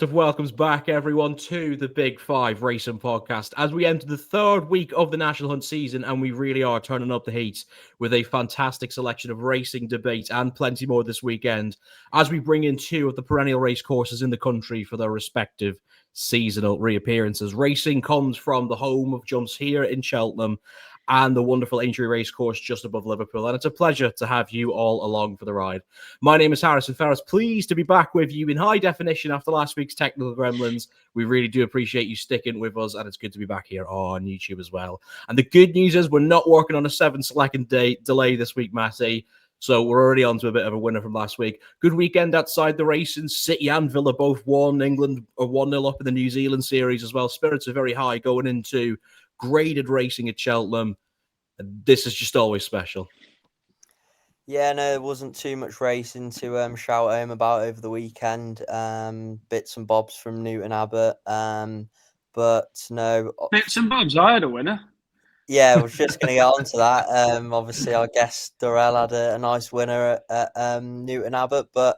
warmest of welcomes back, everyone, to the Big Five Racing Podcast as we enter the third week of the National Hunt season, and we really are turning up the heat with a fantastic selection of racing debate and plenty more this weekend as we bring in two of the perennial race courses in the country for their respective seasonal reappearances. Racing comes from the home of jumps here in Cheltenham and the wonderful Aintree racecourse just above Liverpool. And it's a pleasure to have you all along for the ride. My name is Harrison Ferris. Pleased to be back with you in high definition after last week's technical gremlins. We really do appreciate you sticking with us, and it's good to be back here on YouTube as well. And the good news is we're not working on a 7-second delay this week, Matty. So we're already on to a bit of a winner from last week. Good weekend outside the racing. City and Villa both won. England are 1-0 up in the New Zealand series as well. Spirits are very high going into graded racing at Cheltenham. This is just always special. Yeah, no, there wasn't too much racing to shout home about over the weekend. Bits and bobs from Newton Abbott. But no. Bits and bobs, I had a winner. Yeah, I was just going to get onto that. Obviously, I guess Durrell had a nice winner at Newton Abbott. But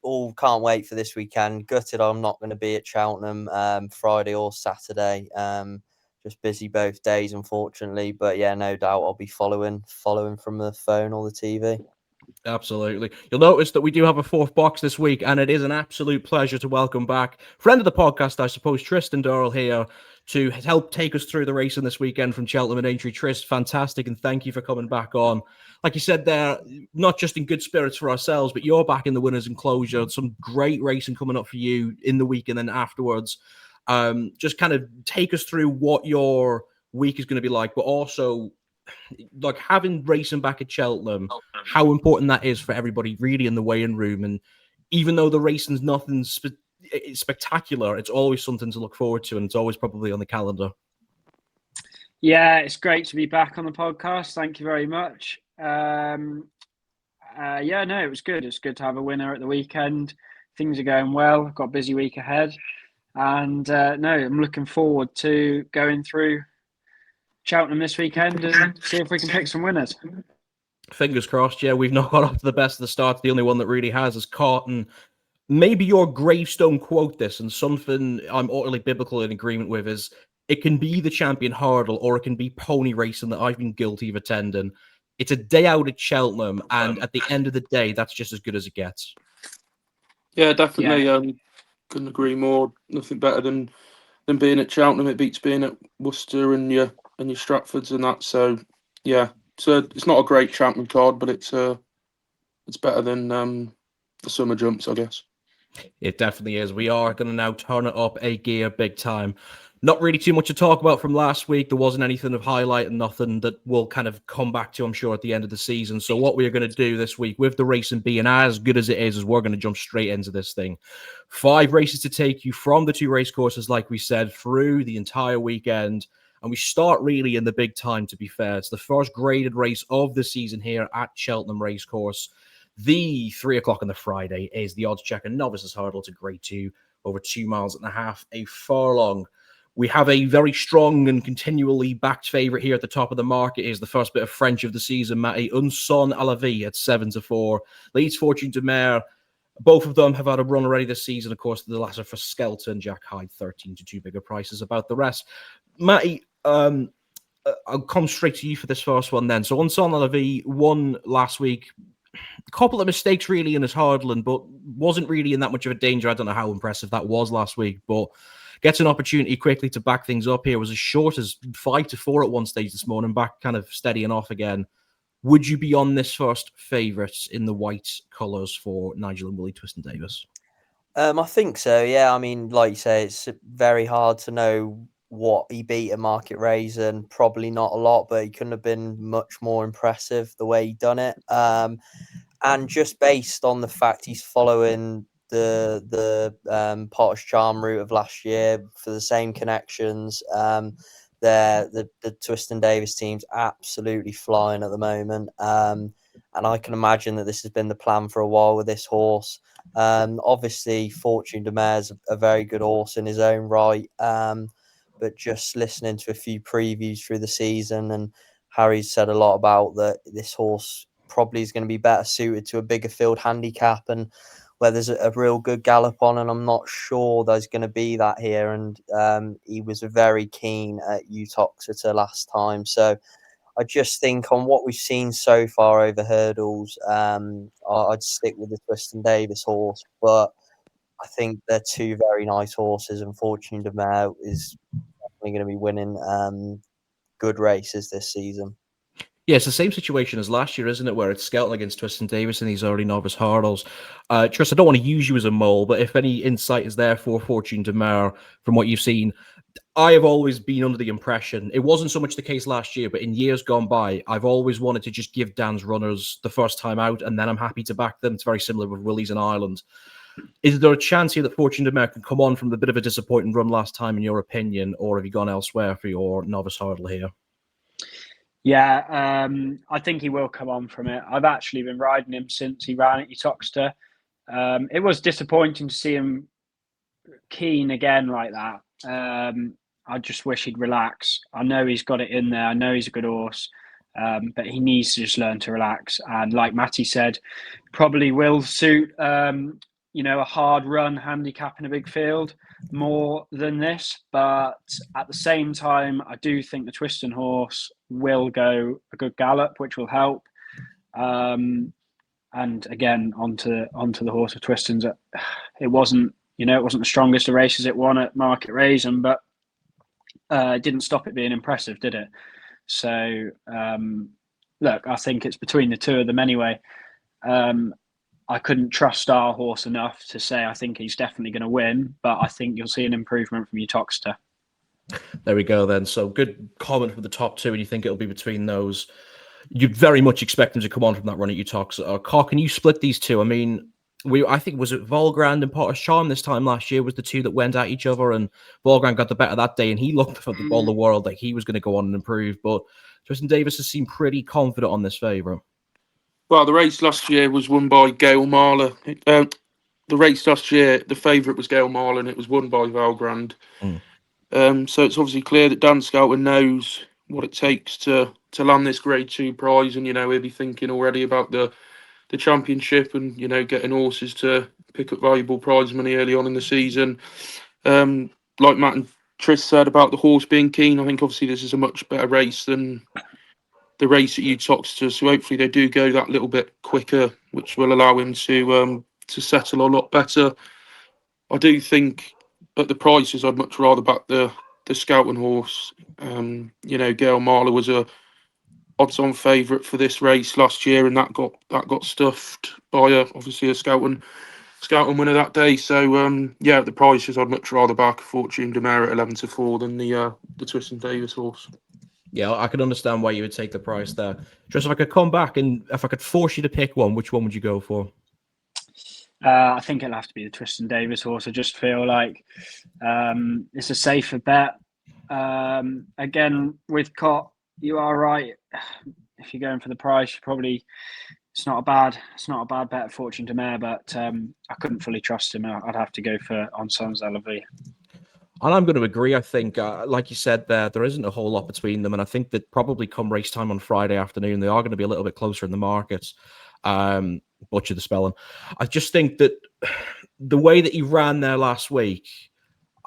all can't wait for this weekend. Gutted I'm not going to be at Cheltenham Friday or Saturday. Just busy both days, unfortunately. But yeah, no doubt I'll be following from the phone or the TV. Absolutely. You'll notice that we do have a fourth box this week, and it is an absolute pleasure to welcome back friend of the podcast, I suppose, Tristan Durrell here to help take us through the racing this weekend from Cheltenham and Aintree. Tris, fantastic, and thank you for coming back on. Like you said there, not just in good spirits for ourselves, but you're back in the winners' enclosure. Some great racing coming up for you in the week and then afterwards. Just kind of take us through what your week is going to be like, but also like having racing back at Cheltenham, how important that is for everybody really in the weigh-in room. And even though the racing's nothing spectacular, it's always something to look forward to, and it's always probably on the calendar. Yeah, it's great to be back on the podcast. Thank you very much. It was good. It's good to have a winner at the weekend. Things are going well. I've got a busy week ahead. And I'm looking forward to going through Cheltenham this weekend and see if we can pick some winners. Fingers crossed. Yeah, we've not got off to the best of the start. The only one that really has is Carton. Maybe your gravestone quote this, and something I'm utterly biblical in agreement with, is it can be the champion hurdle or it can be pony racing that I've been guilty of attending. It's a day out at Cheltenham, and at the end of the day, that's just as good as it gets. Yeah, definitely. Yeah. Couldn't agree more. Nothing better than being at Cheltenham. It beats being at Worcester and your Stratfords and that. So yeah, so it's not a great champion card, but it's better than the summer jumps, I guess. It definitely is. We are going to now turn it up a gear big time. Not really too much to talk about from last week. There wasn't anything of highlight and nothing that we'll kind of come back to, I'm sure, at the end of the season. So what we are going to do this week with the racing being as good as it is we're going to jump straight into this thing. 5 races to take you from the 2 race courses, like we said, through the entire weekend. And we start really in the big time, to be fair. It's the first graded race of the season here at Cheltenham Racecourse. The 3 o'clock on the Friday is the odds checker novices hurdle to grade 2 over 2.5 miles, a furlong. We have a very strong and continually backed favourite here at the top of the market. Is the first bit of French of the season, Matty. Un Son à la Vie at 7-4. Leeds Fortune de Mer. Both of them have had a run already this season. Of course, the latter for Skelton, Jack Hyde, 13-2. Bigger prices about the rest. Matty, I'll come straight to you for this first one then. So Un Son à la Vie won last week. A couple of mistakes really in his hurdling, but wasn't really in that much of a danger. I don't know how impressive that was last week, but gets an opportunity quickly to back things up here. Was as short as 5-4 at one stage this morning, back kind of steadying off again. Would you be on this first favourite in the white colours for Nigel and Willie Twiston-Davies? I think so, yeah. I mean, like you say, it's very hard to know what he beat at Market Raisin. Probably not a lot, but he couldn't have been much more impressive the way he done it. And just based on the fact he's following the Potters Charm route of last year for the same connections, the Twiston-Davies team's absolutely flying at the moment. And I can imagine that this has been the plan for a while with this horse. Obviously, Fortune de Mer's a very good horse in his own right. But just listening to a few previews through the season, and Harry's said a lot about that this horse probably is going to be better suited to a bigger field handicap. And where there's a real good gallop on, and I'm not sure there's going to be that here. And he was very keen at Utoxeter last time, so I just think on what we've seen so far over hurdles, I'd stick with the Tristan Davis horse, but I think they're two very nice horses, and Fortune de Mer is definitely going to be winning good races this season. Yeah, it's the same situation as last year, isn't it? Where it's Skelton against Tristan Davis in these early novice hurdles. Tristan, I don't want to use you as a mole, but if any insight is there for Fortune de Mer from what you've seen, I have always been under the impression, it wasn't so much the case last year, but in years gone by, I've always wanted to just give Dan's runners the first time out, and then I'm happy to back them. It's very similar with Willie's and Ireland. Is there a chance here that Fortune de Mer can come on from the bit of a disappointing run last time, in your opinion, or have you gone elsewhere for your novice hurdle here? Yeah, I think he will come on from it. I've actually been riding him since he ran at Utoxeter. It was disappointing to see him keen again like that. I just wish he'd relax. I know he's got it in there. I know he's a good horse, but he needs to just learn to relax. And like Matty said, probably will suit a hard run handicap in a big field more than this. But at the same time, I do think the Tristan horse will go a good gallop, which will help. And again, onto the horse of Tristan's. It wasn't the strongest of races it won at Market Raisin, but it didn't stop it being impressive, did it? So look, I think it's between the two of them anyway. I couldn't trust our horse enough to say I think he's definitely going to win, but I think you'll see an improvement from Utoxeter. There we go then. So good comment for the top two, and you think it'll be between those. You'd very much expect him to come on from that run at Utoxeter. Carl, can you split these two? I mean, I think, was it Volgrand and Potter's Charm this time last year was the two that went at each other, and Volgrand got the better that day, and he looked for all the world like he was going to go on and improve, but Tristan Davis has seemed pretty confident on this favourite. Well, the race last year was won by Gail Marler. The race last year, the favourite was Gail Marler, and it was won by Volgrand. So it's obviously clear that Dan Skelton knows what it takes to land this Grade 2 prize, and he'll be thinking already about the championship and getting horses to pick up valuable prize money early on in the season. Like Matt and Tris said about the horse being keen, I think obviously this is a much better race than the race at Utoxeter, so hopefully they do go that little bit quicker, which will allow him to settle a lot better. I do think at the prices, I'd much rather back the Skelton horse. Gail Marler was a odds-on favourite for this race last year, and that got stuffed by obviously a Skelton winner that day. So at the prices, I'd much rather back Fortune de Mer at 11-4 than the Tristan Davis horse. Yeah, I can understand why you would take the price there. Just if I could come back and if I could force you to pick one, which one would you go for? I think it'll have to be the Tristan Davis horse. I just feel like it's a safer bet. Again, with Cott, you are right. If you're going for the price, it's not a bad bet at Fortune de Mer, but I couldn't fully trust him. I'd have to go for Ensemble Zalavi. And I'm going to agree. I think, like you said there isn't a whole lot between them. And I think that probably come race time on Friday afternoon, they are going to be a little bit closer in the markets. Butcher the spelling. I just think that the way that he ran there last week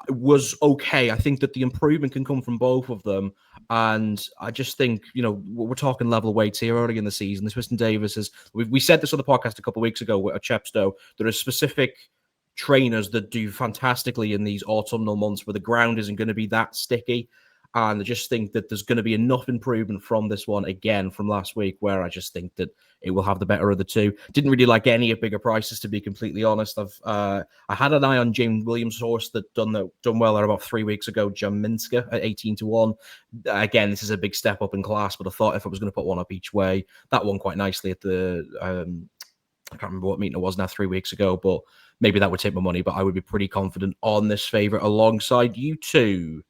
was okay. I think that the improvement can come from both of them. And I just think, we're talking level weights here early in the season. The Tristan Davis we said this on the podcast a couple of weeks ago at Chepstow. There are specific trainers that do fantastically in these autumnal months where the ground isn't going to be that sticky. And I just think that there's going to be enough improvement from this one again from last week, where I just think that it will have the better of the two. Didn't really like any of bigger prices, to be completely honest. I had an eye on James Williams' horse that done well there about 3 weeks ago, Jaminska at 18-1. Again, this is a big step up in class, but I thought if I was going to put one up each way, that won quite nicely at the I can't remember what meeting it was now 3 weeks ago, but maybe that would take my money. But I would be pretty confident on this favourite alongside you two.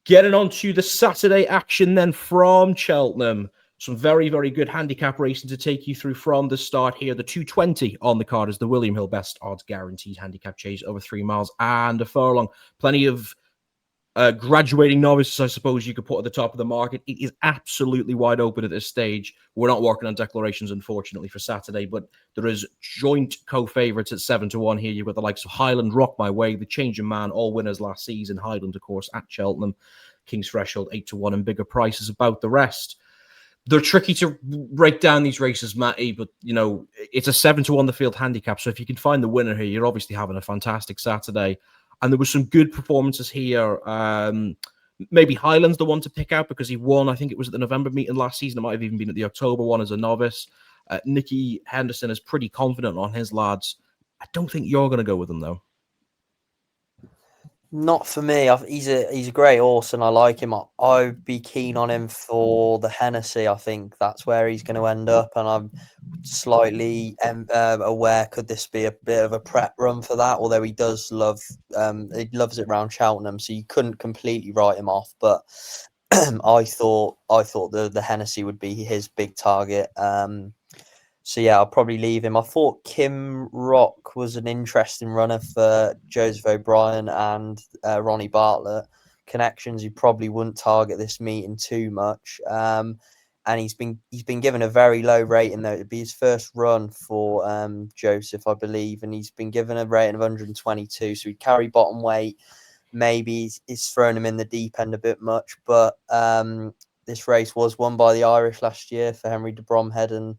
Getting on to the Saturday action then from Cheltenham. Some very, very good handicap racing to take you through from the start here. The 220 on the card is the William Hill best odds guaranteed handicap chase over 3 miles and a furlong. Plenty of Graduating novices, I suppose you could put at the top of the market. It is absolutely wide open at this stage. We're not working on declarations, unfortunately, for Saturday, but there is joint co-favourites at 7-1 here. You've got the likes of Highland, Rock My Way, The Changing Man, all winners last season. Highland, of course, at Cheltenham. King's Threshold, 8-1, and bigger prices about the rest. They're tricky to break down, these races, Matty, but, it's a 7-1 the field handicap. So if you can find the winner here, you're obviously having a fantastic Saturday. And there were some good performances here. Maybe Highland's the one to pick out because he won. I think it was at the November meeting last season. It might have even been at the October one as a novice. Nicky Henderson is pretty confident on his lads. I don't think you're going to go with him, though. Not for me. He's a great horse, and I like him. I'd be keen on him for the Hennessy. I think that's where he's going to end up, and I'm slightly aware could this be a bit of a prep run for that. Although he does love, he loves it around Cheltenham, so you couldn't completely write him off. But I thought the Hennessy would be his big target. So yeah, I'll probably leave him. I thought Kim Rock was an interesting runner for Joseph O'Brien and Ronnie Bartlett. Connections you probably wouldn't target this meeting too much. And he's been given a very low rating, though. It'd be his first run for Joseph, I believe, and he's been given a rating of 122. So he'd carry bottom weight. Maybe he's thrown him in the deep end a bit much, but this race was won by the Irish last year for Henry de Bromhead and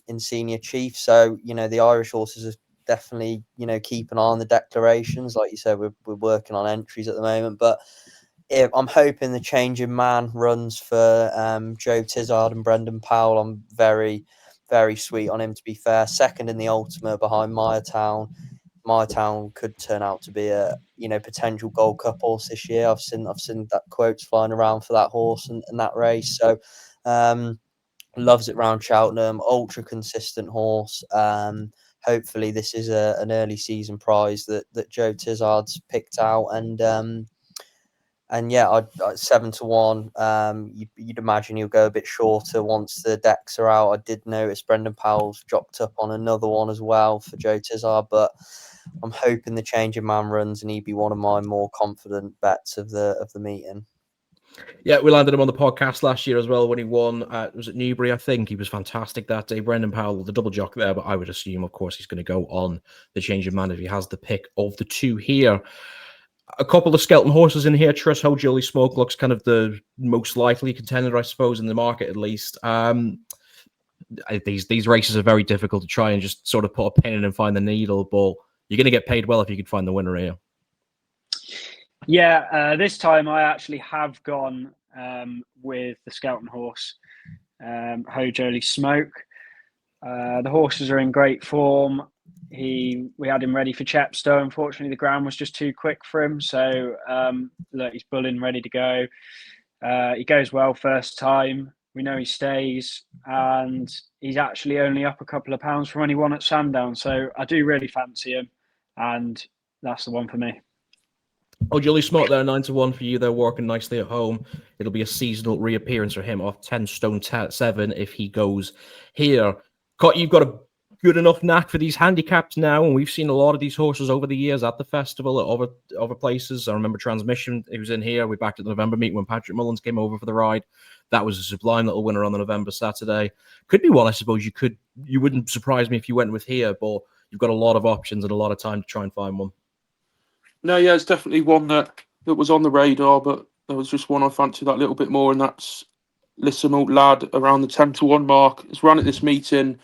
in Senior Chief. So, the Irish horses are definitely, keep an eye on the declarations. Like you said, we're working on entries at the moment, but I'm hoping the Changing Man runs for Joe Tizard and Brendan Powell. I'm very, very sweet on him, to be fair. Second in the Ultimate behind Myertown. Myertown could turn out to be a potential Gold Cup horse this year. I've seen that quotes flying around for that horse and that race. So loves it round Cheltenham, ultra consistent horse. Hopefully this is an early season prize that Joe Tizard's picked out, and yeah, I'd 7-1. You'd imagine he'll go a bit shorter once the decks are out. I did notice Brendan Powell's jocked up on another one as well for Joe Tizard, but I'm hoping the Changing Man runs and he'd be one of my more confident bets of the meeting. Yeah, we landed him on the podcast last year as well when he won. Was it Newbury? I think he was fantastic that day. Brendan Powell, the double jock there, but I would assume, of course, he's going to go on the Changing Man if he has the pick of the two here. A couple of skeleton horses in here. Tris Holy Smoke looks kind of the most likely contender, I suppose, in the market at least. These races are very difficult to try and just sort of put a pin in and find the needle, but you're going to get paid well if you could find the winner here. Yeah, this time I actually have gone with the skeleton horse, Holy Smoke. The horses are in great form. We had him ready for Chepstow. Unfortunately, the ground was just too quick for him. So look, he's bulling, ready to go. He goes well first time. We know he stays, and he's actually only up a couple of pounds from when he won at Sandown. So I do really fancy him, and that's the one for me. Oh, Julie Smoke there, 9-1 for you. They're working nicely at home. It'll be a seasonal reappearance for him off 10 stone 7 if he goes here. You've got a good enough knack for these handicaps now, and we've seen a lot of these horses over the years at the festival, at other places. I remember Transmission, he was in here. We backed at the November meet when Patrick Mullins came over for the ride. That was a sublime little winner on the November Saturday. Could be one, I suppose. You wouldn't surprise me if you went with here, but you've got a lot of options and a lot of time to try and find one. No, yeah, it's definitely one that was on the radar, but there was just one I fancied that little bit more, and that's Lissimo Lad around the 10-1 mark. It's run at this meeting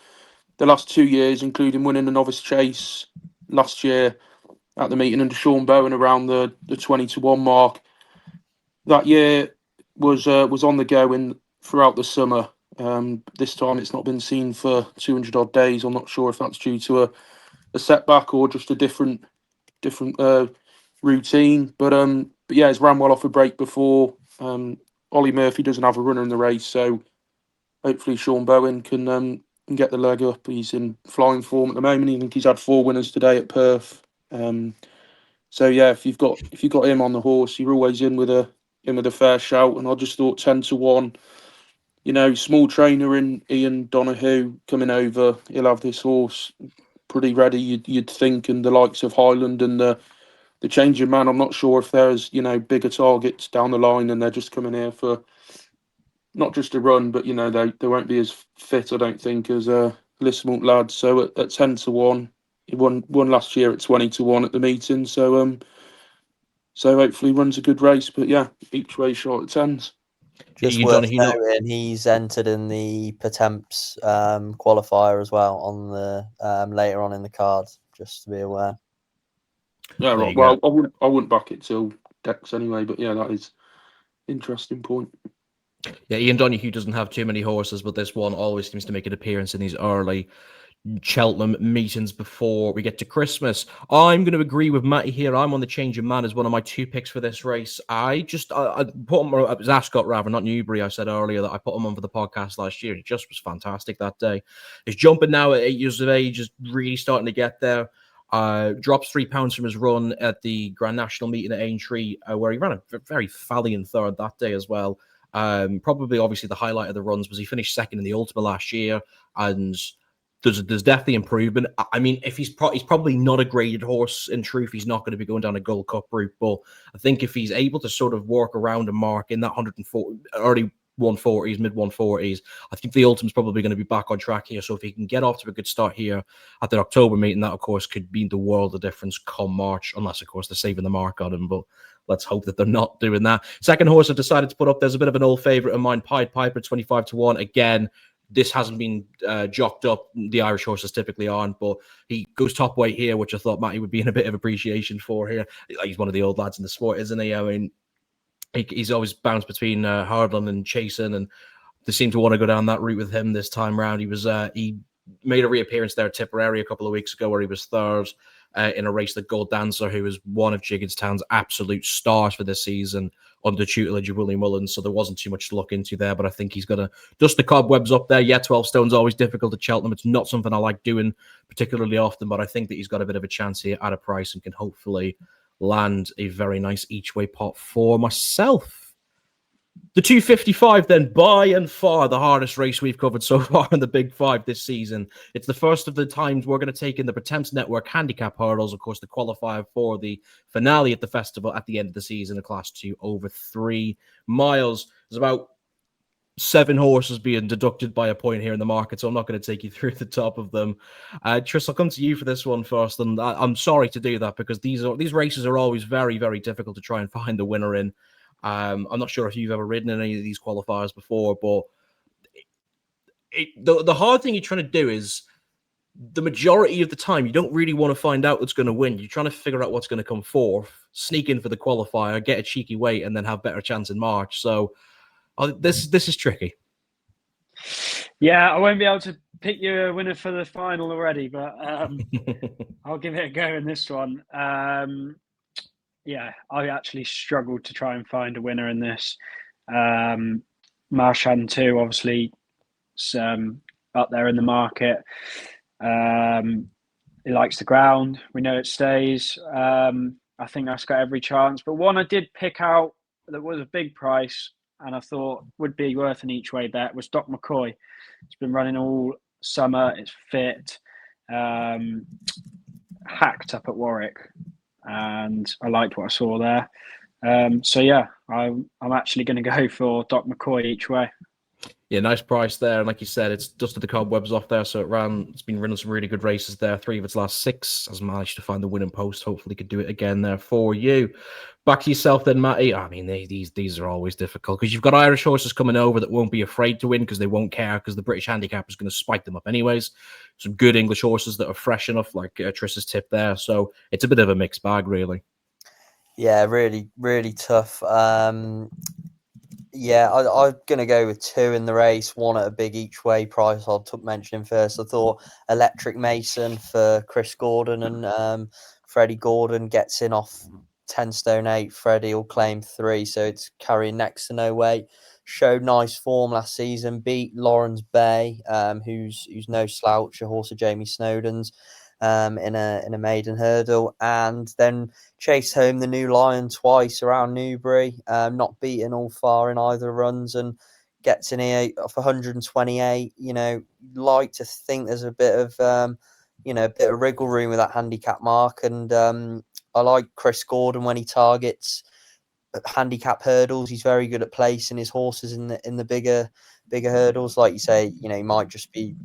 the last 2 years, including winning the novice chase last year at the meeting under Sean Bowen around the 20-1 mark. That year was on the go throughout the summer. This time it's not been seen for 200 odd days. I'm not sure if that's due to a setback or just a different routine, but yeah, it's ran well off a break before. Ollie Murphy doesn't have a runner in the race, so hopefully Sean Bowen can get the leg up. He's in flying form at the moment. I think he's had 4 winners today at Perth. So yeah, if you've got him on the horse, you're always in with a fair shout. And I just thought 10-1. Small trainer in Ian Donahue coming over. He'll have this horse pretty ready, you'd think, and the likes of Highland and the the changing man. I'm not sure if there's bigger targets down the line, and they're just coming here for not just a run, but they won't be as fit, I don't think, as Lismont lads. So at 10-1, he won last year at 20-1 at the meeting. So so hopefully runs a good race. But yeah, each way short at tens. Just Ian worth Donahue, noting, he's entered in the Pertemps qualifier as well on the later on in the card, just to be aware. Yeah, There right. you Well, go. I wouldn't back it till Dex anyway. But yeah, that is interesting point. Yeah, Ian Donahue doesn't have too many horses, but this one always seems to make an appearance in these early Cheltenham meetings before we get to Christmas. I'm going to agree with Matty here. I'm on the Changing Man as one of my 2 picks for this race. I put him, it was Ascot rather, not Newbury. I said earlier that I put him on for the podcast last year. He just was fantastic that day. He's jumping now at 8 years of age, is really starting to get there. Drops £3 from his run at the Grand National meeting at Aintree, where he ran a very valiant third that day as well. Probably, obviously, the highlight of the runs was he finished second in the Ultima last year, and there's definitely improvement. I mean, if he's probably not a graded horse. In truth, he's not going to be going down a Gold Cup route. But I think if he's able to sort of work around a mark in that 140, early 140s, mid 140s, I think the Ultima's probably going to be back on track here. So if he can get off to a good start here at the October meeting, that of course could mean the world of difference come March, unless of course they're saving the mark on him. But let's hope that they're not doing that. Second horse I've decided to put up, there's a bit of an old favorite of mine, Pied Piper, 25-1. Again, this hasn't been jocked up. The Irish horses typically aren't, but he goes top weight here, which I thought Matty would be in a bit of appreciation for here. He's one of the old lads in the sport, isn't he? I mean, he's always bounced between hurdling and chasing, and they seem to want to go down that route with him this time round. He made a reappearance there at Tipperary a couple of weeks ago where he was third in a race that Gold Dancer, who is one of Jigginstown's absolute stars for this season, under tutelage of Willie Mullins. So there wasn't too much to look into there, but I think he's going to dust the cobwebs up there. Yeah, 12 stone's always difficult at Cheltenham. It's not something I like doing particularly often, but I think that he's got a bit of a chance here at a price and can hopefully land a very nice each way pot for myself. The 255, then, by and far the hardest race we've covered so far in the Big Five this season. It's the first of the times we're going to take in the Pertemps Network handicap hurdles, of course, the qualifier for the finale at the festival at the end of the season, a Class 2 over 3 miles. There's about 7 horses being deducted by a point here in the market, so I'm not going to take you through the top of them. Tris, I'll come to you for this one first, and I'm sorry to do that because these races are always very, very difficult to try and find the winner in. I'm not sure if you've ever ridden in any of these qualifiers before, but the hard thing you're trying to do is the majority of the time you don't really want to find out what's going to win. You're trying to figure out what's going to come fourth, sneak in for the qualifier, get a cheeky weight, and then have better chance in March. So this is tricky. Yeah, I won't be able to pick you a winner for the final already, but I'll give it a go in this one. Yeah, I actually struggled to try and find a winner in this. Marchand 2, obviously, is up there in the market. He likes the ground. We know it stays. I think that's got every chance. But one I did pick out that was a big price and I thought would be worth an each way bet was Doc McCoy. It's been running all summer. It's fit. Hacked up at Warwick. And I liked what I saw there. So yeah, I'm actually going to go for Doc McCoy each way. Yeah, nice price there. And like you said, it's dusted the cobwebs off there. So it's been running some really good races there. 3 of its last 6 has managed to find the winning post. Hopefully could do it again there for you. Back to yourself then, Matty. I mean, these are always difficult because you've got Irish horses coming over that won't be afraid to win because they won't care because the British handicap is going to spike them up anyways. Some good English horses that are fresh enough, like Tris's tip there. So it's a bit of a mixed bag, really. Yeah, really, really tough. Yeah, I'm going to go with 2 in the race, 1 at a big each way price. I'll mention first. I thought Electric Mason for Chris Gordon and Freddie Gordon gets in off 10 stone 8. Freddie will claim 3, so it's carrying next to no weight. Showed nice form last season, beat Lawrence Bay, who's no slouch, a horse of Jamie Snowden's. In a maiden hurdle, and then chased home the New Lion twice around Newbury, not beaten all far in either runs, and gets in here off 128. You know, like to think there's a bit of a bit of wriggle room with that handicap mark. And I like Chris Gordon when he targets handicap hurdles. He's very good at placing his horses in the bigger hurdles. Like you say, he might just be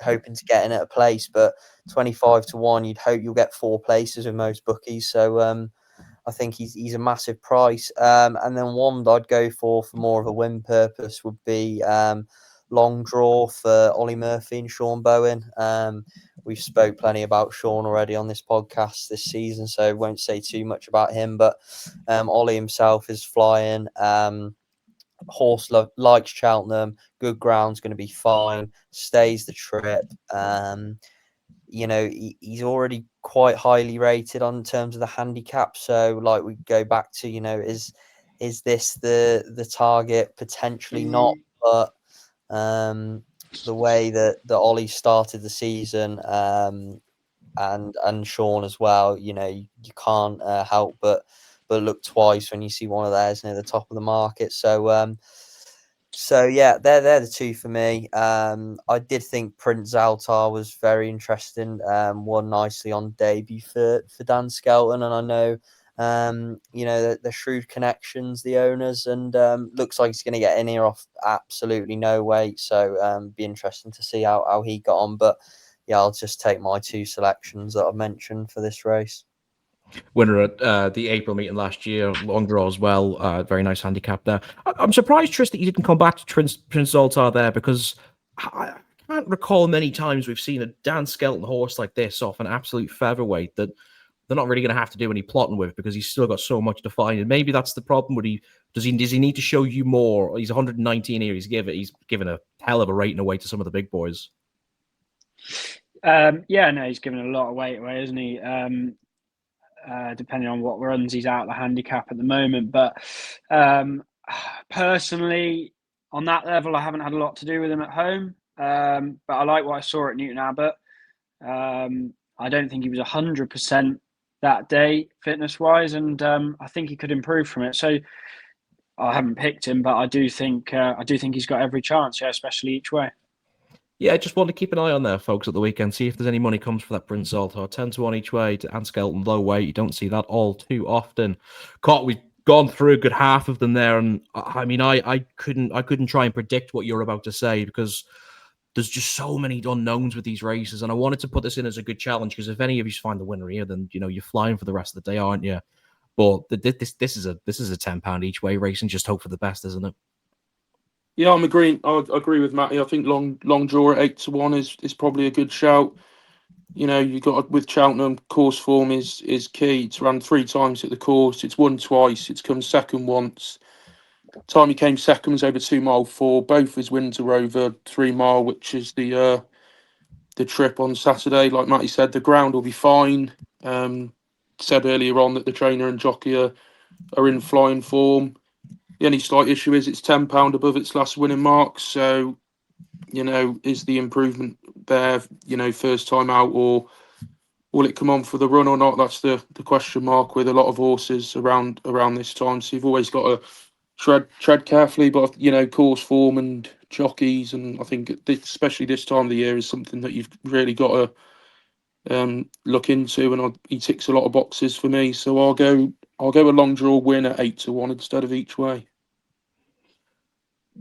hoping to get in at a place, but 25-1, you'd hope you'll get 4 places with most bookies. So I think he's a massive price. And then one that I'd go for more of a win purpose would be Long Draw for Ollie Murphy and Sean Bowen. We've spoke plenty about Sean already on this podcast this season, so won't say too much about him. But Ollie himself is flying. Horse likes Cheltenham. Good ground's going to be fine. Stays the trip. He's already quite highly rated on terms of the handicap. So, like, we go back to, is this the target? Potentially not, but the way that Ollie started the season, and Sean as well, you can't help but look twice when you see one of theirs near the top of the market. So yeah, they're the two for me. I did think Prince Zaltar was very interesting. Won nicely on debut for Dan Skelton, and I know the shrewd connections, the owners, and looks like he's going to get in here off absolutely no weight. So be interesting to see how he got on. But yeah, I'll just take my 2 selections that I've mentioned for this race. Winner at the April meeting last year, Long Draw as well. Very nice handicap there. I'm surprised, Tristan, that you didn't come back to Prince Zoltar there, because I can't recall many times we've seen a Dan Skelton horse like this off an absolute featherweight that they're not really going to have to do any plotting with, because he's still got so much to find. And maybe that's the problem. Does he need to show you more? He's 119 here. He's given a hell of a rating away to some of the big boys. He's given a lot of weight away, isn't he? Depending on what runs he's out the handicap at the moment. But personally, on that level, I haven't had a lot to do with him at home. But I like what I saw at Newton Abbot. I don't think he was 100% that day fitness-wise, and I think he could improve from it. So I haven't picked him, but I do think he's got every chance, especially each way. Yeah, I just want to keep an eye on there, folks, at the weekend. See if there's any money comes for that Prince Zoltar. 10-1 each way to Anne Skelton, low weight. You don't see that all too often. We've gone through a good half of them there, and I mean, I couldn't try and predict what you're about to say, because there's just so many unknowns with these races, and I wanted to put this in as a good challenge, because if any of you find the winner here, then you're flying for the rest of the day, aren't you? But this is a £10 each way race, and just hope for the best, isn't it? Yeah, I'm agreeing. I agree with Matty. I think long draw at 8-1 is probably a good shout. You got with Cheltenham, course form is key. It's run 3 times at the course. It's won twice. It's come second once. Time he came second was over 2 mile 4. Both his wins are over 3 mile, which is the trip on Saturday. Like Matty said, the ground will be fine. Said earlier on that the trainer and jockey are in flying form. The only slight issue is it's £10 above its last winning mark. So, is the improvement there, first time out, or will it come on for the run or not? That's the question mark with a lot of horses around this time. So you've always got to tread carefully, but course form and jockeys, and I think especially this time of the year is something that you've really got to look into. And he ticks a lot of boxes for me, so I'll go a long draw win at 8-1 instead of each way.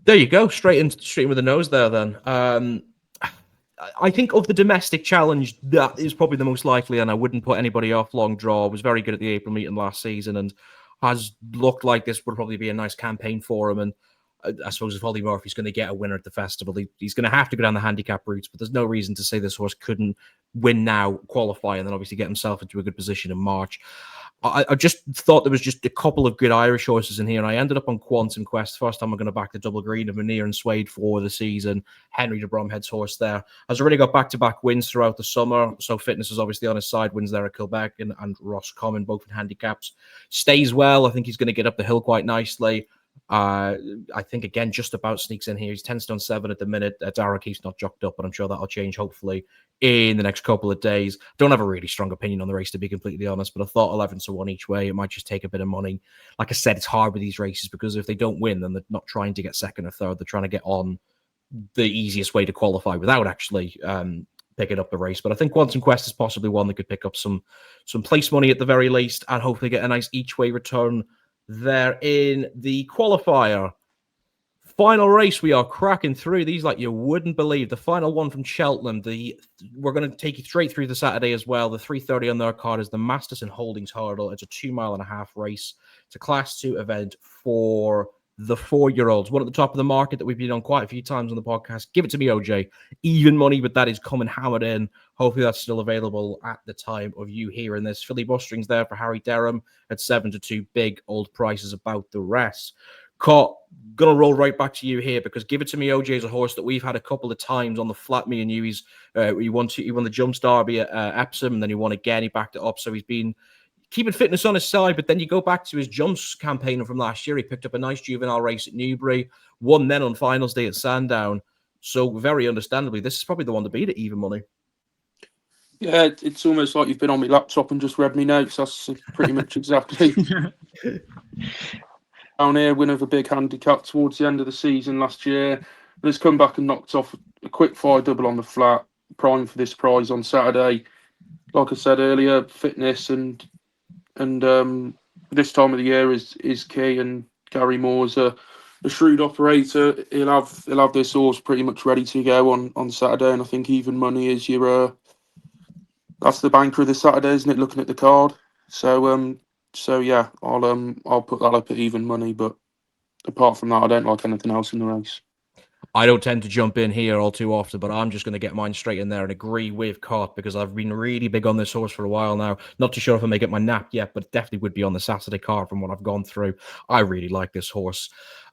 There you go, straight in with the nose there. Then I think of the domestic challenge, that is probably the most likely, and I wouldn't put anybody off Long Draw. Was very good at the April meeting last season, and has looked like this would probably be a nice campaign for him. And I suppose if Ollie Murphy's going to get a winner at the festival, he's going to have to go down the handicap routes. But there's no reason to say this horse couldn't win now, qualify, and then obviously get himself into a good position in March. I just thought there was just a couple of good Irish horses in here, and I ended up on Quantum Quest. First time I'm going to back the double green of Munir and Suede for the season. Henry de Bromhead's horse there has already got back-to-back wins throughout the summer, so fitness is obviously on his side. Wins there at Kilbeck and Roscommon, both in handicaps. Stays well. I think he's going to get up the hill quite nicely. I think, again, just about sneaks in here. He's 10-7 at the minute. Darragh Keefe's not jocked up, but I'm sure that'll change, hopefully, in the next couple of days. Don't have a really strong opinion on the race, to be completely honest, but I thought 11-1 each way. It might just take a bit of money. Like I said, it's hard with these races, because if they don't win, then they're not trying to get second or third. They're trying to get on the easiest way to qualify without actually picking up the race. But I think Quantum Quest is possibly one that could pick up some place money at the very least, and hopefully get a nice each way return there in the qualifier. Final race, we are cracking through these like you wouldn't believe. The final one from Cheltenham. We're going to take you straight through the Saturday as well. The 3:30 on their card is the Masterson Holdings Hurdle. It's a 2.5 mile race. It's a Class 2 event for the 4-year-olds. One at the top of the market that we've been on quite a few times on the podcast. Give it to me, OJ. Even money, but that is coming hammered in. Hopefully that's still available at the time of you hearing this. Filibustering's there for Harry Derham at 7-2. Big old prices about the rest. Caught, gonna roll right back to you here because Give It To Me OJ is a horse that we've had a couple of times on the flat. Me and you, he won the Jumps Derby at Epsom, and then he won again. He backed it up, so he's been keeping fitness on his side. But then you go back to his Jumps campaign from last year. He picked up a nice juvenile race at Newbury, won then on finals day at Sandown. So very understandably, this is probably the one to beat at even money. Yeah, it's almost like you've been on my laptop and just read me notes. That's pretty much exactly. Down here, winner of a big handicap towards the end of the season last year, and has come back and knocked off a quick fire double on the flat, prime for this prize on Saturday. Like I said earlier, fitness and this time of the year is key. And Gary Moore's a shrewd operator. He'll have this horse pretty much ready to go on Saturday, and I think even money is that's the banker of this Saturday, isn't it? Looking at the card, So yeah, I'll put that up at even money, but apart from that, I don't like anything else in the race. I don't tend to jump in here all too often, but I'm just going to get mine straight in there and agree with Cott because I've been really big on this horse for a while now. Not too sure if I may get my nap yet, but definitely would be on the Saturday card from what I've gone through. I really like this horse.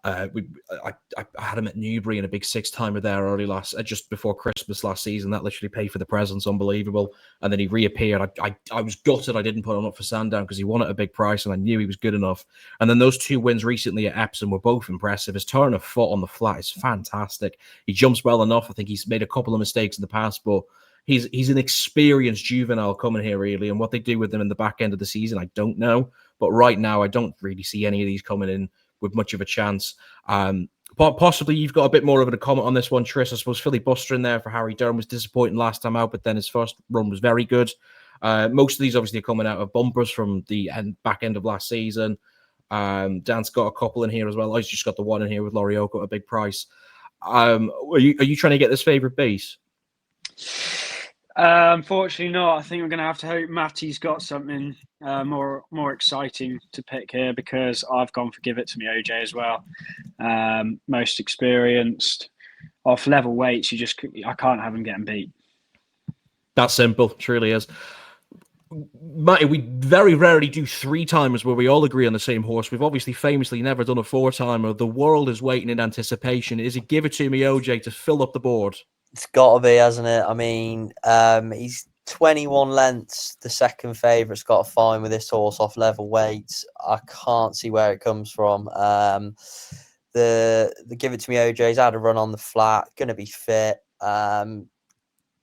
I had him at Newbury in a big 6-timer there just before Christmas last season. That literally paid for the presents, unbelievable. And then he reappeared. I was gutted I didn't put him up for Sandown because he won at a big price and I knew he was good enough. And then those 2 wins recently at Epsom were both impressive. His turn of foot on the flat is fantastic. He jumps well enough. I think he's made a couple of mistakes in the past, but he's an experienced juvenile coming here really. And what they do with him in the back end of the season, I don't know. But right now, I don't really see any of these coming in with much of a chance. Possibly you've got a bit more of a comment on this one, Tris. I suppose Filibuster in there for Harry Durham was disappointing last time out, but then his first run was very good. Most of these obviously are coming out of bumpers from the back end of last season. Dan's got a couple in here as well. I've just got the one in here with Lorioko at a big price. Are you trying to get this favourite base? Unfortunately not. I think we're going to have to hope Matty's got something more exciting to pick here because I've gone for Give It To Me OJ as well. Most experienced off level weights. I can't have him getting beat. That's simple, truly is. Matty, we very rarely do 3-timers where we all agree on the same horse. We've obviously famously never done a 4-timer. The world is waiting in anticipation. Is it Give It To Me OJ to fill up the board? It's got to be, hasn't it? I mean, he's 21 lengths. The second favourite's got a fine with this horse off level weights. I can't see where it comes from. The Give It To Me OJ's had a run on the flat, going to be fit.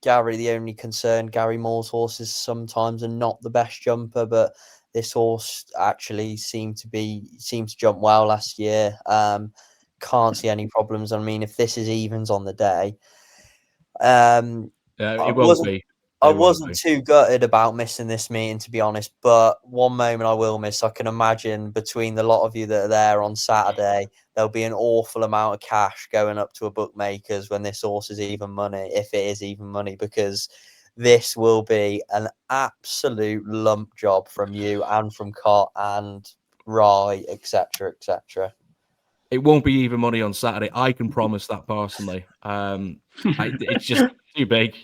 Gary, the only concern, Gary Moore's horses sometimes are not the best jumper, but this horse actually seemed to jump well last year. Can't see any problems. I mean, if this is evens on the day, it won't be. I wasn't too gutted about missing this meeting, to be honest, but one moment I will miss. I can imagine between the lot of you that are there on Saturday, there'll be an awful amount of cash going up to a bookmaker's when this horse is even money, if it is even money, because this will be an absolute lump job from you and from Cott and Rye, etc., etc. It won't be even money on Saturday. I can promise that personally. It's just too big.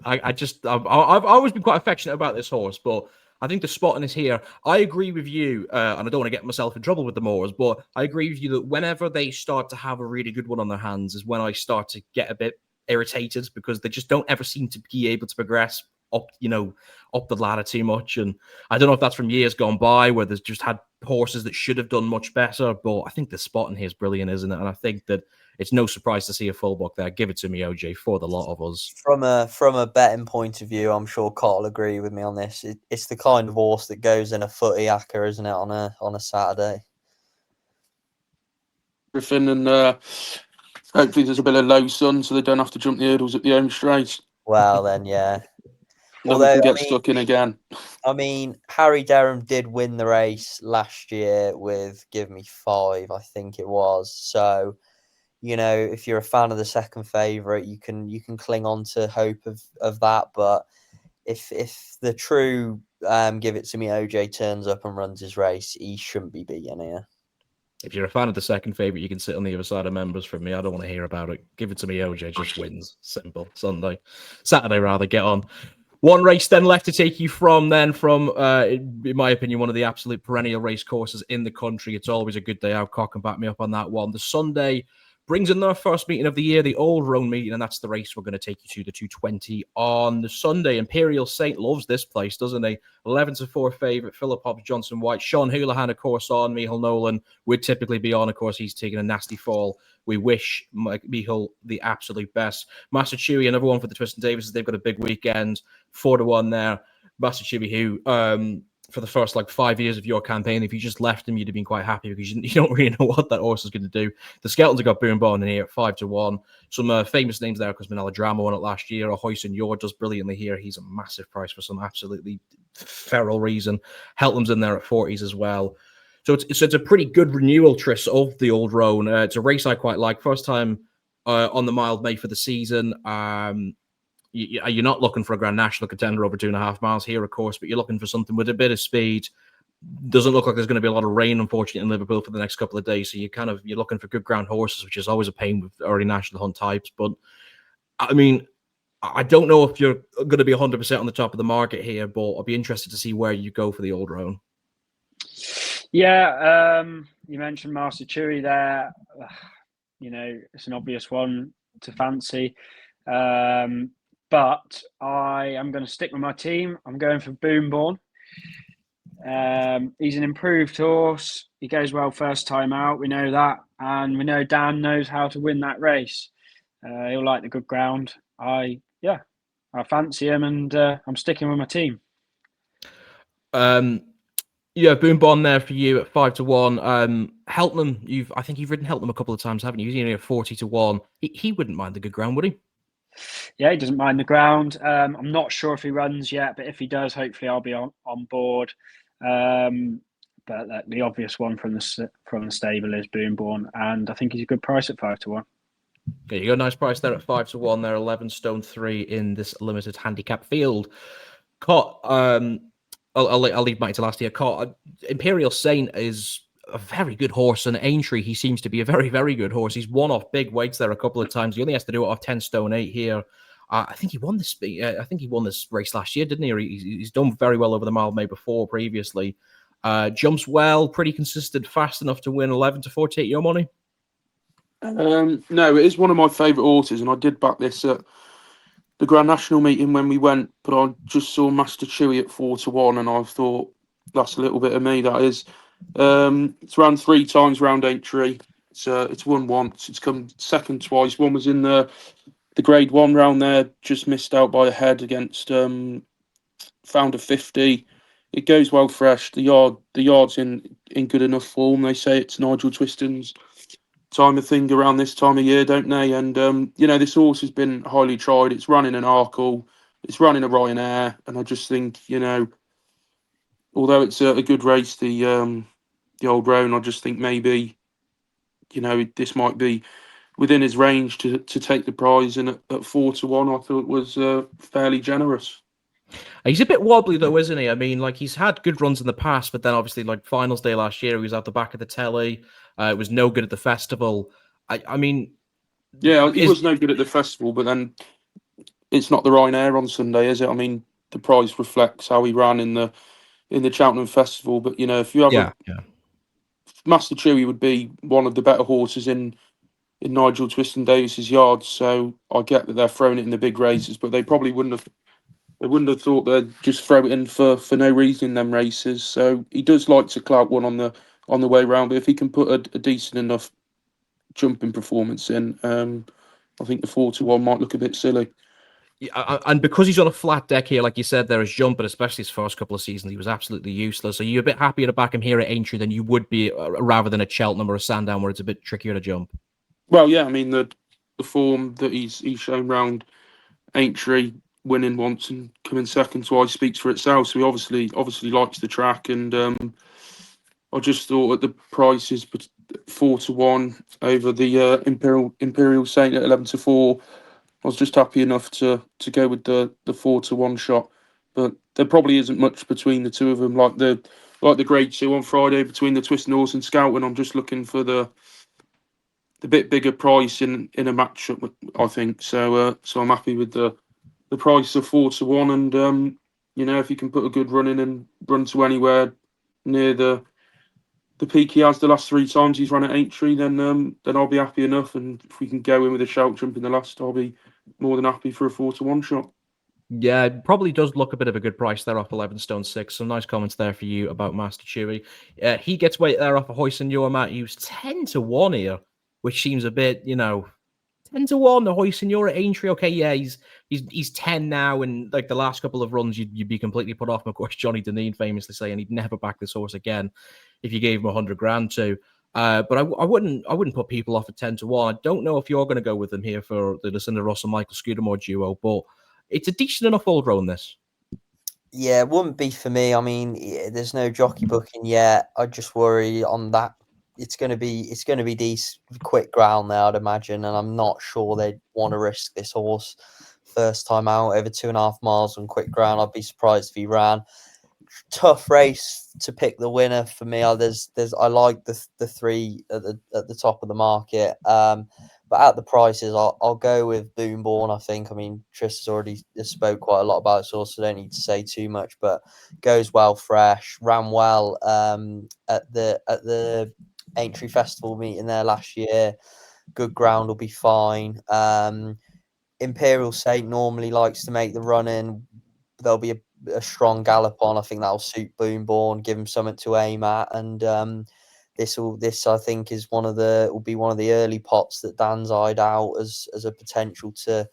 I've always been quite affectionate about this horse, but I think the spotting is here. I agree with you, and I don't want to get myself in trouble with the Moors, but I agree with you that whenever they start to have a really good one on their hands is when I start to get a bit irritated because they just don't ever seem to be able to progress up the ladder too much. And I don't know if that's from years gone by where there's just had horses that should have done much better, but I think the spotting here is brilliant, isn't it? And I think that it's no surprise to see a full book there. Give It To Me OJ for the lot of us. From a betting point of view, I'm sure Cott will agree with me on this. It's the kind of horse that goes in a footy acca, isn't it, on a Saturday? Griffin, and hopefully there's a bit of low sun so they don't have to jump the hurdles at the home straight. Well, then, yeah. Then we can get stuck in again. I mean, Harry Derham did win the race last year with Give Me 5, I think it was. So, you know, if you're a fan of the second favourite, you can cling on to hope of that. But if the true Give It To Me OJ turns up and runs his race, he shouldn't be beaten here. If you're a fan of the second favourite, you can sit on the other side of members from me. I don't want to hear about it. Give It To Me OJ just wins. Simple. Saturday rather, get on. One race then left to take you from, in my opinion, one of the absolute perennial race courses in the country. It's always a good day out. Cock can back me up on that one. The Sunday brings in their first meeting of the year, the Old Roan meeting, and that's the race we're going to take you to, the 220 on the Sunday. Imperial Saint loves this place, doesn't he? 11-4 favourite, Philip Hobbs, Johnson White, Sean Houlihan, of course, on. Michael Nolan would typically be on. Of course, he's taking a nasty fall. We wish Michael the absolute best. Master Chewy, another one for the Tristan Davises. They've got a big weekend, 4-1 there. Master Chewy, who for the first 5 years of your campaign, if you just left him, you'd have been quite happy because you don't really know what that horse is going to do. The Skeletons have got Boom Bond in here at 5-1. Some famous names there because Manila Drama won it last year. Ahoy Senor does brilliantly here. He's a massive price for some absolutely feral reason. Heltham's in there at 40s as well. So it's a pretty good renewal, Tris, of the Old Roan. It's a race I quite like. First time on the mild May for the season. You're not looking for a Grand National contender over 2.5 miles here, of course, but you're looking for something with a bit of speed. Doesn't look like there's going to be a lot of rain, unfortunately, in Liverpool for the next couple of days. So you're looking for good ground horses, which is always a pain with early National Hunt types. But I mean, I don't know if you're going to be 100% on the top of the market here, but I'll be interested to see where you go for the Old Roan. Yeah, you mentioned Master Chewy there. You know, it's an obvious one to fancy. But I am going to stick with my team. I'm going for Boomborn. He's an improved horse. He goes well first time out. We know that. And we know Dan knows how to win that race. He'll like the good ground. I fancy him, and I'm sticking with my team. Boom Bond there for you at 5-1. Heltman, I think you've ridden Heltman a couple of times, haven't you? He's only at 40-1. He wouldn't mind the good ground, would he? Yeah, he doesn't mind the ground. I'm not sure if he runs yet, but if he does, hopefully I'll be on board. But the obvious one from the stable is Boomborn, and I think he's a good price at 5-1. There you go, nice price there at 5-1. They're 11 stone 3 in this limited handicap field. Cott, I'll leave Mike to last year. Cott, Imperial Saint is a very good horse, and Aintree, he seems to be a very, very good horse. He's won off big weights there a couple of times. He only has to do it off 10 stone 8 here. I think he won this. I think he won this race last year, didn't he? Or he's done very well over the mile May before previously. Jumps well, pretty consistent, fast enough to win 11-48. Your money? No, it is one of my favourite horses, and I did back this at the Grand National meeting when we went, but I just saw Master Chewy at 4-1, and I thought that's a little bit of me. That is. It's ran 3 times round Aintree. It's won once. It's come second twice. One was in the Grade 1 round there, just missed out by a head against Founder 50. It goes well fresh. The yard's in good enough form. They say it's Nigel Twiston's time of thing around this time of year, don't they? And this horse has been highly tried. It's running an Arkle, it's running a Ryanair, and I just think, although it's a good race, the Old Roan, I just think maybe, this might be within his range to take the prize. And at 4-1, I thought it was fairly generous. He's a bit wobbly though, isn't he? I mean, he's had good runs in the past, but then obviously finals day last year, he was out the back of the telly. It was no good at the festival. I mean, yeah, he was no good at the festival, but then it's not the Ryanair on Sunday, is it? I mean, the prize reflects how he ran in the Cheltenham Festival. But if you have Master Chewy would be one of the better horses in Nigel Twiston Davis's yards. So I get that they're throwing it in the big races, but they probably wouldn't have thought they'd just throw it in for no reason in them races. So he does like to clout one on the way round. But if he can put a decent enough jumping performance in, I think the 4-1 might look a bit silly. Yeah, and because he's on a flat deck here, like you said, there is jump, but especially his first couple of seasons, he was absolutely useless. Are you a bit happier to back him here at Aintree than you would be rather than a Cheltenham or a Sandown where it's a bit trickier to jump? Well, yeah, I mean the form that he's shown round Aintree winning once and coming second twice speaks for itself. So he obviously likes the track, and I just thought at the prices 4-1 over the Imperial Saint at 11-4. I was just happy enough to go with the 4-1 shot, but there probably isn't much between the two of them. Like the Grade 2 on Friday between the Twist Norse and Scout, and I'm just looking for the bit bigger price in a matchup, I think. So I'm happy with the price of 4-1, and if you can put a good run in and run to anywhere near the peak he has the last 3 times he's run at Aintree, then I'll be happy enough. And if we can go in with a shout jump in the last, I'll be more than happy for a 4-1 shot. Yeah, it probably does look a bit of a good price there off 11 stone 6. Some nice comments there for you about Master Chewy. He gets weight there off Ahoy Senor, Matt. He was 10-1 here, which seems a bit, 10-1. Ahoy Senor at Aintree. Okay, yeah, he's 10 now, and like the last couple of runs, you'd be completely put off. And of course, Johnny Deneen famously saying he'd never back this horse again if you gave him 100 grand to. But I wouldn't put people off at 10-1. I don't know if you're going to go with them here for the Lucinda Ross and Michael Scudamore duo, but it's a decent enough Old Roan, this. Yeah, it wouldn't be for me. I mean, there's no jockey booking yet. I just worry on that. It's going to be decent, quick ground there, I'd imagine, and I'm not sure they'd want to risk this horse first time out over 2.5 miles on quick ground. I'd be surprised if he ran. Tough race to pick the winner for me. I like the 3 at the top of the market. But at the prices, I'll go with Boomborn. I think. I mean, Tristan's already spoke quite a lot about it, so I don't need to say too much. But goes well fresh, ran well at the Aintree Festival meeting there last year. Good ground will be fine. Imperial Saint normally likes to make the run in. There'll be a strong gallop on. I think that'll suit Boomborn, give him something to aim at, and this I think is will be one of the early pots that Dan's eyed out as a potential to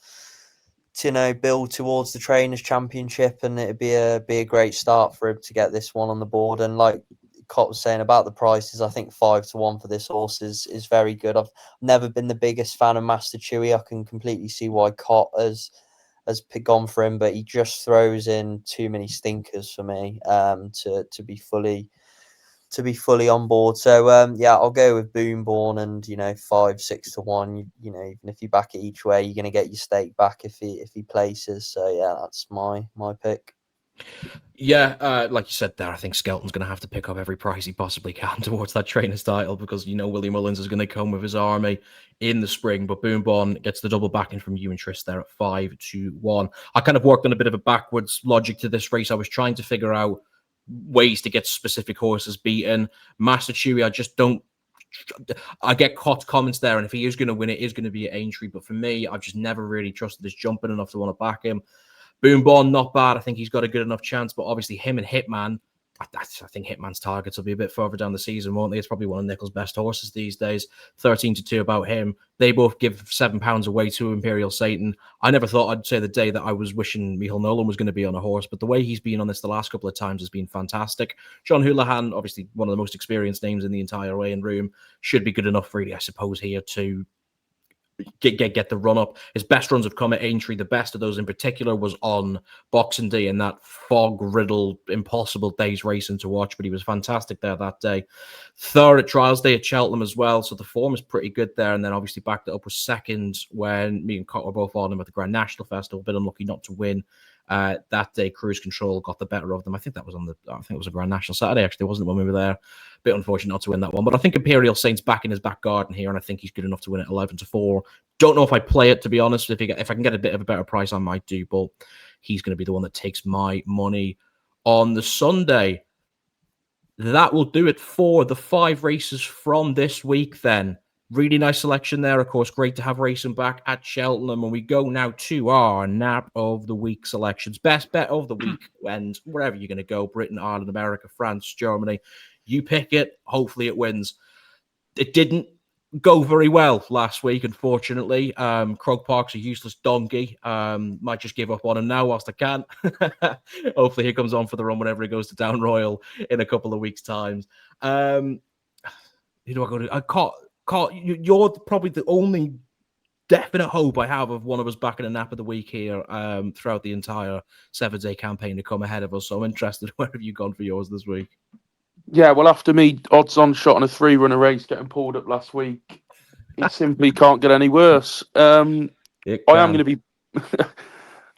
build towards the Trainers Championship, and it'd be a great start for him to get this one on the board. And like Cott was saying about the prices, I think 5-1 for this horse is very good. I've never been the biggest fan of Master Chewy. I can completely see why Cott has gone for him, but he just throws in too many stinkers for me to be fully on board. So I'll go with Boomborn, and 5-6-1. Even if you back it each way, you're going to get your stake back if he places. So yeah, that's my pick. Yeah, like you said there, I think Skelton's going to have to pick up every price he possibly can towards that trainer's title, because Willie Mullins is going to come with his army in the spring. But Boomborn gets the double backing from you and Tris there at 5-1. I kind of worked on a bit of a backwards logic to this race. I was trying to figure out ways to get specific horses beaten. Master Chewy, I just don't. I get Cott's comments there, and if he is going to win, it is going to be at Aintree. But for me, I've just never really trusted his jumping enough to want to back him. Boomborn, not bad. I think he's got a good enough chance, but obviously him and Hitman, I think Hitman's targets will be a bit further down the season, won't they? It's probably one of Nichol's best horses these days. 13-2 about him. They both give £7 away to Imperial Satan. I never thought I'd say the day that I was wishing Michael Nolan was going to be on a horse, but the way he's been on this the last couple of times has been fantastic. John Houlihan, obviously one of the most experienced names in the entire weighing room, should be good enough, really, I suppose, here to get the run up. His best runs have come at Aintree. The best of those in particular was on Boxing Day in that fog-riddled, impossible day's racing to watch, but he was fantastic there that day. Third at Trials Day at Cheltenham as well, so the form is pretty good there, and then obviously backed it up with second when me and Cott were both on him at the Grand National Festival. A bit unlucky not to win. That day, Cruise Control got the better of them. I think it was a Grand National Saturday, actually, wasn't it, when we were there? Bit unfortunate not to win that one, but I think Imperial Saint's back in his back garden here, and I think he's good enough to win at 11-4. Don't know if I play it, to be honest. If I can get a bit of a better price, I might do, but he's going to be the one that takes my money on the Sunday. That will do it for the 5 races from this week then. Really nice selection there, of course. Great to have racing back at Cheltenham. And we go now to our nap of the week selections. Best bet of the week, and wherever you're going to go, Britain, Ireland, America, France, Germany, you pick it. Hopefully it wins. It didn't go very well last week, unfortunately. Croke Park's a useless donkey. Might just give up on him now whilst I can. Hopefully he comes on for the run whenever he goes to Down Royal in a couple of weeks' time. Who do I go to? Cott, you're probably the only definite hope I have of one of us back in a nap of the week here throughout the entire 7-day campaign to come ahead of us. So I'm interested. Where have you gone for yours this week? Yeah, well, after me odds-on shot on a 3-runner race getting pulled up last week, it simply can't get any worse. I am going to be,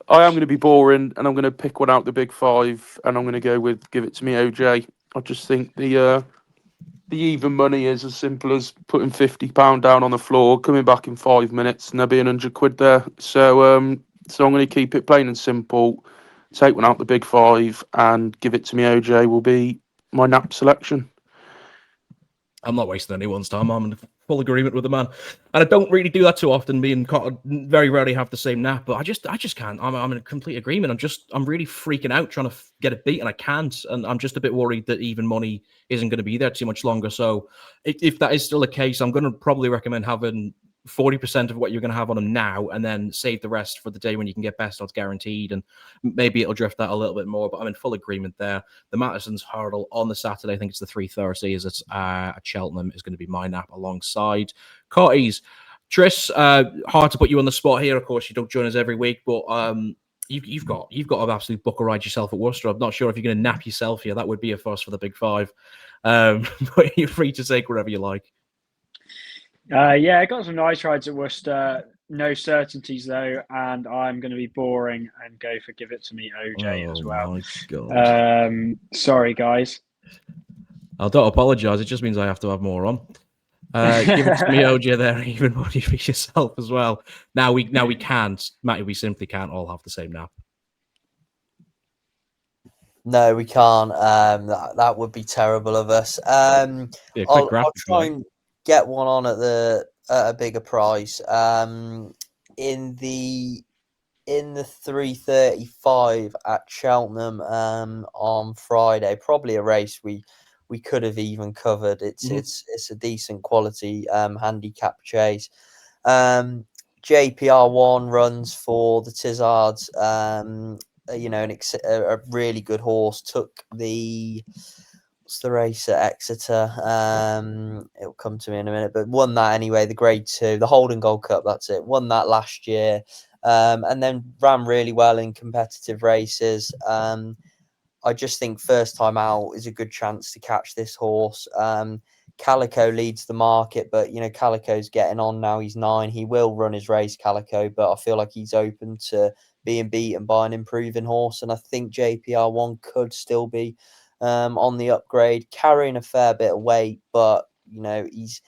I am going to be boring, and I'm going to pick one out the big 5, and I'm going to go with Give It To Me, OJ. I just think the even money is as simple as putting £50 down on the floor, coming back in 5 minutes, and there'll be £100 there. So I'm going to keep it plain and simple. Take one out the big 5, and Give It To Me, OJ will be my nap selection. I'm not wasting anyone's time. I'm in full agreement with the man, and I don't really do that too often. Me and Cotter very rarely have the same nap, but I just can't. I'm in complete agreement. I'm really freaking out trying to get a beat, and I can't. And I'm just a bit worried that even money isn't going to be there too much longer. So if that is still the case, I'm going to probably recommend having 40% of what you're going to have on them now, and then save the rest for the day when you can get best odds guaranteed, and maybe it'll drift that a little bit more. But I'm in full agreement there. The Mattison's hurdle on the Saturday, I think it's the 3:30, is at Cheltenham, is going to be my nap alongside Cotties. Tris, hard to put you on the spot here. Of course, you don't join us every week, but you've got to absolutely book a ride yourself at Worcester. I'm not sure if you're going to nap yourself here. That would be a first for the big 5. But you're free to take wherever you like. Yeah, I got some nice rides at Worcester. No certainties though, and I'm going to be boring and go for Give It To Me, OJ as well. My God. Sorry, guys. I don't apologise. It just means I have to have more on. Give It To Me, OJ. There, even money for yourself as well. Now we can't, Matty. We simply can't all have the same nap. No, we can't. That would be terrible of us. I'll try and get one on at a bigger price. In the 3:35 at Cheltenham on Friday, probably a race we could have even covered. It's a decent quality handicap chase. JPR1 runs for the Tizzards. A really good horse. Took what's the race at Exeter? It'll come to me in a minute, but won that anyway. The Grade 2, the Holden Gold Cup. That's it. Won that last year, and then ran really well in competitive races. I just think first time out is a good chance to catch this horse. Calico leads the market, but Calico's getting on now. He's 9. He will run his race, Calico, but I feel like he's open to being beaten by an improving horse, and I think JPR1 could still be on the upgrade, carrying a fair bit of weight, but he's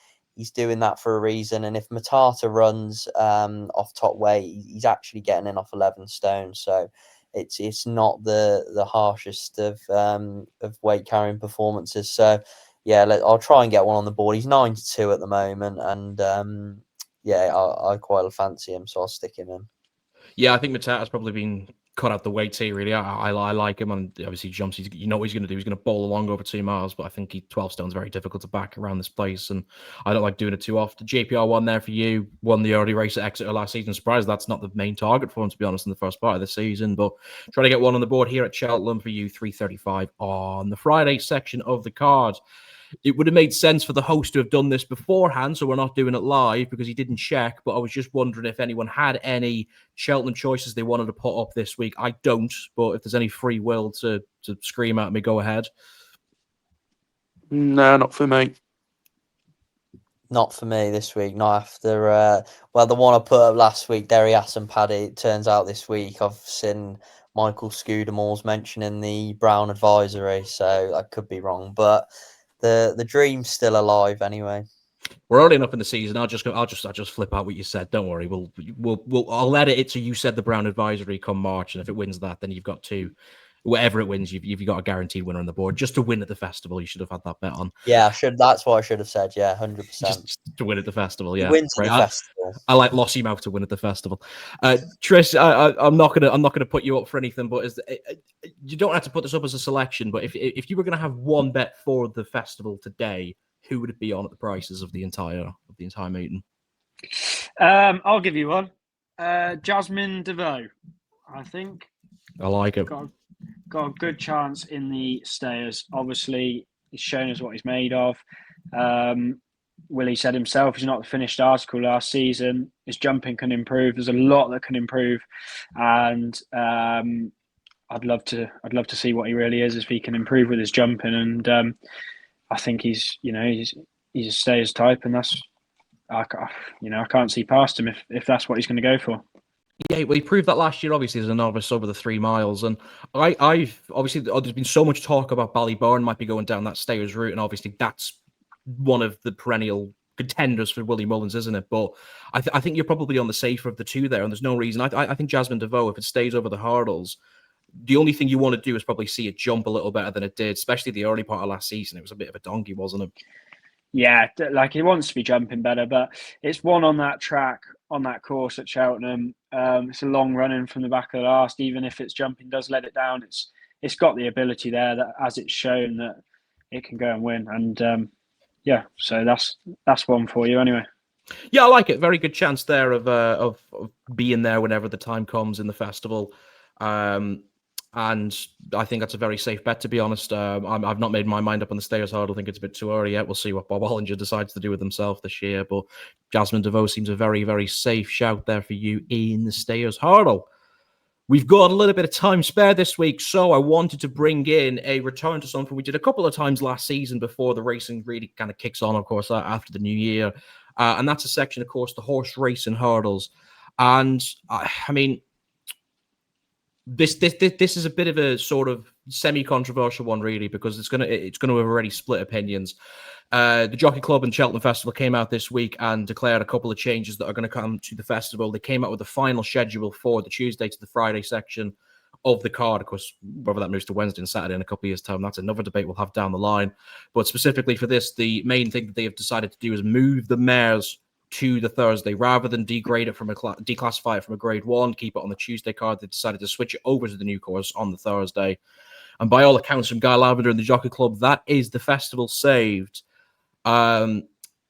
doing that for a reason. And if Matata runs off top weight, he's actually getting in off 11 stone, so it's not the harshest of weight carrying performances. So yeah, I'll try and get one on the board. He's 9-2 at the moment, and I quite fancy him, so I'll stick him in. Yeah, I think Matata's probably been cut out the weight too, really. I like him, and obviously jumps. What he's going to do. He's going to bowl along over 2 miles, but I think 12 stone's very difficult to back around this place, and I don't like doing it too often. JPR1 there for you. Won the early race at Exeter last season. Surprised that's not the main target for him, to be honest, in the first part of the season, but trying to get one on the board here at Cheltenham for you, 3:35 on the Friday section of the card. It would have made sense for the host to have done this beforehand, so we're not doing it live because he didn't check, but I was just wondering if anyone had any Cheltenham choices they wanted to put up this week. I don't, but if there's any free will to scream at me, go ahead. No, not for me. Not for me this week, not after the one I put up last week, Derry Ass and Paddy. It turns out this week I've seen Michael Scudamores mentioning the Brown advisory, so I could be wrong, but the dream's still alive anyway. We're early enough in the season. I'll just flip out what you said. Don't worry. I'll edit it so you said the Brown advisory come March, and if it wins that, then you've got to, whatever it wins, you've got a guaranteed winner on the board. Just to win at the festival, you should have had that bet on. Yeah, that's what I should have said. Yeah, 100%. Just to win at the festival. Yeah, wins at the festival. I like Lossy Mouth to win at the festival. Tris, I'm not gonna put you up for anything, but you don't have to put this up as a selection. But if you were gonna have one bet for the festival today, who would it be on at the prices of the entire meeting? I'll give you one. Jasmine DeVoe, I think. I like it. Got a good chance in the stayers. Obviously, he's shown us what he's made of. Willie said himself, he's not the finished article last season. His jumping can improve. There's a lot that can improve, and I'd love to see what he really is if he can improve with his jumping. And I think he's a stayers type, and that's I can't see past him if that's what he's going to go for. Yeah, well, he proved that last year, obviously, as a novice over the 3 miles. And I've obviously, there's been so much talk about Ballyburn might be going down that stayers route. And obviously, that's one of the perennial contenders for Willie Mullins, isn't it? But I think you're probably on the safer of the two there. And there's no reason. I think Jasmine DeVoe, if it stays over the hurdles, the only thing you want to do is probably see it jump a little better than it did, especially the early part of last season. It was a bit of a donkey, wasn't it? Yeah, like he wants to be jumping better, but it's one on that track, on that course at Cheltenham. It's a long run in from the back of the last. Even if its jumping does let it down, it's got the ability there that, as it's shown, that it can go and win. And yeah, so that's one for you anyway. Yeah, I like it. Very good chance there of being there whenever the time comes in the festival. And I think that's a very safe bet, to be honest. I've not made my mind up on the stayers hurdle. I think it's a bit too early yet. We'll see what Bob Hollinger decides to do with himself this year. But Jasmine DeVoe seems a very, very safe shout there for you in the stayers hurdle. We've got a little bit of time spare this week, so I wanted to bring in a return to something we did a couple of times last season before the racing really kind of kicks on, of course, after the new year. And that's a section, of course, the horse racing hurdles. And I mean, this is a bit of a sort of semi-controversial one, really, because it's gonna have already split opinions. The Jockey Club and Cheltenham Festival came out this week and declared a couple of changes that are going to come to the festival. They came out with the final schedule for the Tuesday to the Friday section of the card. Of course, whether that moves to Wednesday and Saturday in a couple of years' time, that's another debate we'll have down the line. But specifically for this, the main thing that they have decided to do is move the mares to the Thursday rather than degrade it from declassify it from a grade 1, keep it on the Tuesday card. They decided to switch it over to the new course on the Thursday. And by all accounts from Guy Lavender and the Jockey Club, that is the festival saved.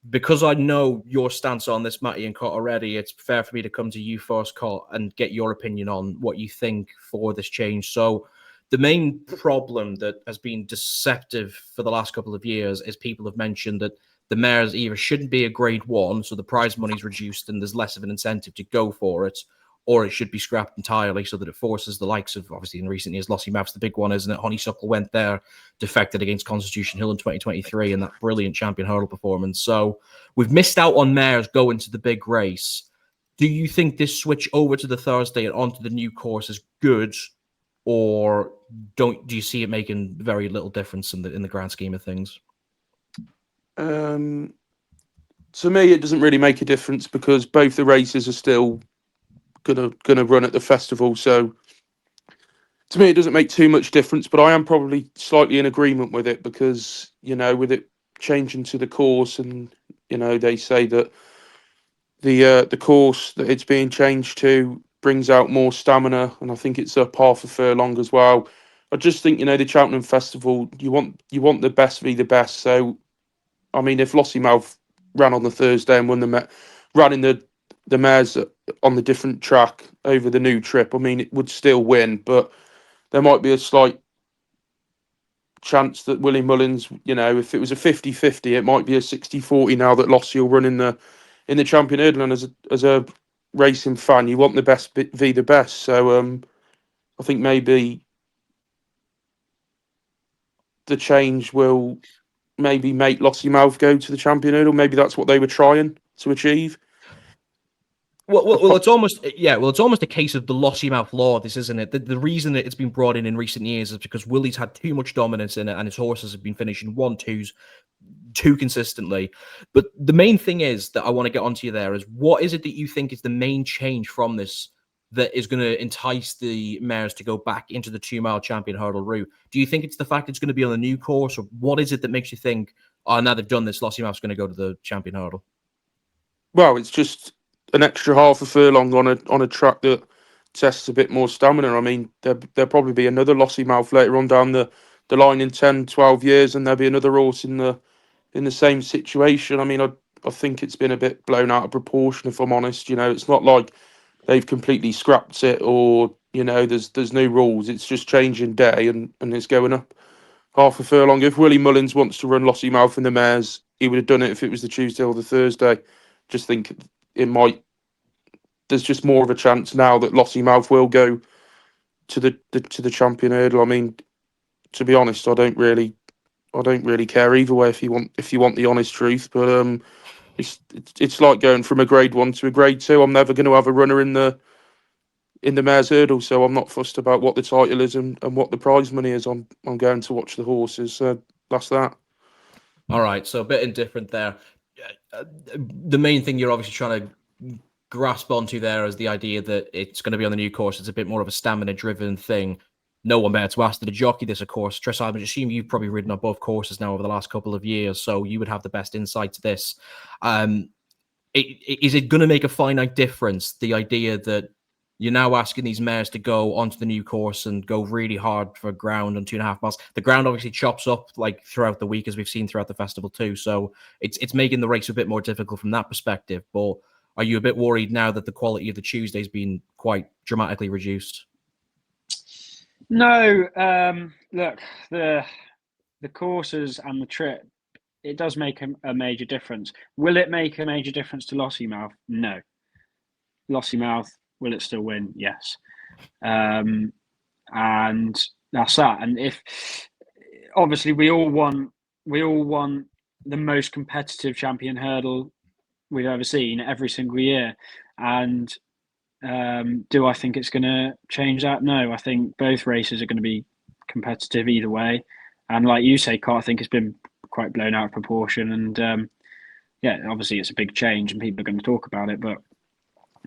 Because I know your stance on this, Matty and Cott, already, it's fair for me to come to you first, Cott, and get your opinion on what you think for this change. So the main problem that has been deceptive for the last couple of years is people have mentioned that the mares either shouldn't be a grade 1, so the prize money is reduced and there's less of an incentive to go for it, or it should be scrapped entirely so that it forces the likes of, obviously in recent years, Lossiemouth's the big one, isn't it? Honeysuckle went there, defected against Constitution Hill in 2023 in that brilliant champion hurdle performance. So we've missed out on mares going to the big race. Do you think this switch over to the Thursday and onto the new course is good, or do you see it making very little difference in the grand scheme of things? To me, it doesn't really make a difference because both the races are still gonna run at the festival. So to me, it doesn't make too much difference. But I am probably slightly in agreement with it because with it changing to the course, and they say that the course that it's being changed to brings out more stamina, and I think it's up half a furlong as well. I just think the Cheltenham Festival, you want the best be the best. So I mean, if Lossiemouth ran on the Thursday and ran in the mares on the different track over the new trip, I mean, it would still win, but there might be a slight chance that Willie Mullins, if it was a 50-50, it might be a 60-40 now that Lossie will run in the Champion Hurdle. And as a racing fan, you want the best be the best. So I think maybe the change will maybe make Lossiemouth go to the Champion Hurdle. Maybe that's what they were trying to achieve. Well, it's almost a case of the Lossiemouth law. This, isn't it? The reason that it's been brought in recent years is because Willie's had too much dominance in it, and his horses have been finishing 1-2s too consistently. But the main thing is that I want to get onto you there is, what is it that you think is the main change from this that is going to entice the mares to go back into the 2-mile Champion Hurdle route? Do you think it's the fact it's going to be on the new course, or what is it that makes you think, oh, now they've done this, Lossiemouth's going to go to the Champion Hurdle? Well, it's just an extra half a furlong on a track that tests a bit more stamina. I mean, there'll probably be another Lossiemouth later on down the line in 10, 12 years, and there'll be another horse in the same situation. I mean, I think it's been a bit blown out of proportion, if I'm honest. It's not like they've completely scrapped it, or there's no rules. It's just changing day, and it's going up half a furlong. If Willie Mullins wants to run Lossiemouth in the mares, he would have done it if it was the Tuesday or the Thursday. Just think it might. There's just more of a chance now that Lossiemouth will go to the champion hurdle. I mean, to be honest, I don't really care either way if you want the honest truth. But it's like going from a grade 1 to a grade 2. I'm never going to have a runner in the mare's hurdle, so I'm not fussed about what the title is and what the prize money is. I'm going to watch the horses. So that's that. All right, so a bit indifferent there. The main thing you're obviously trying to grasp onto there is the idea that it's going to be on the new course. It's a bit more of a stamina-driven thing. No one better to ask the jockey this, of course. Tristan, I assume you've probably ridden on both courses now over the last couple of years, so you would have the best insight to this. Is it going to make a finite difference, the idea that you're now asking these mares to go onto the new course and go really hard for ground on 2.5 miles? The ground obviously chops up like throughout the week, as we've seen throughout the festival too. So it's making the race a bit more difficult from that perspective. But are you a bit worried now that the quality of the Tuesday's been quite dramatically reduced? No, look, the courses and the trip, it does make a major difference. Will it make a major difference to Lossiemouth? No. Lossiemouth, will it still win? Yes. And that's that. And if obviously we all want the most competitive champion hurdle we've ever seen every single year. And do I think it's going to change that? No, I think both races are going to be competitive either way. And like you say, Carl, I think it's been quite blown out of proportion. And yeah, obviously it's a big change and people are going to talk about it, but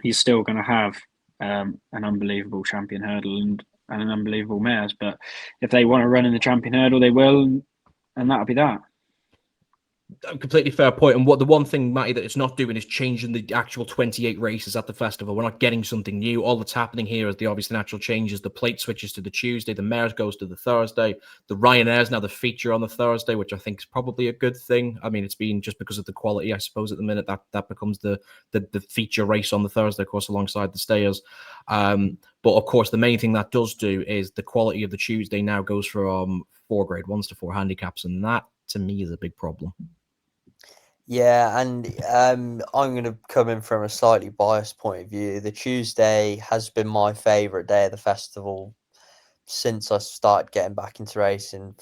he's still going to have an unbelievable champion hurdle and an unbelievable mares. But if they want to run in the champion hurdle, they will, and that'll be that. A completely fair point. And what the one thing, Matty, that it's not doing is changing the actual 28 races at the festival. We're not getting something new. All that's happening here is the obvious natural changes. The plate switches to the Tuesday, the mares goes to the Thursday, the Ryanair's now the feature on the Thursday, which I think is probably a good thing. I mean, it's been just because of the quality, I suppose, at the minute that becomes the feature race on the Thursday, of course, alongside the stayers. But of course, the main thing that does do is the quality of the Tuesday now goes from 4 grade 1s to 4 handicaps, and that to me is a big problem. Yeah, and I'm going to come in from a slightly biased point of view. The Tuesday has been my favourite day of the festival since I started getting back into racing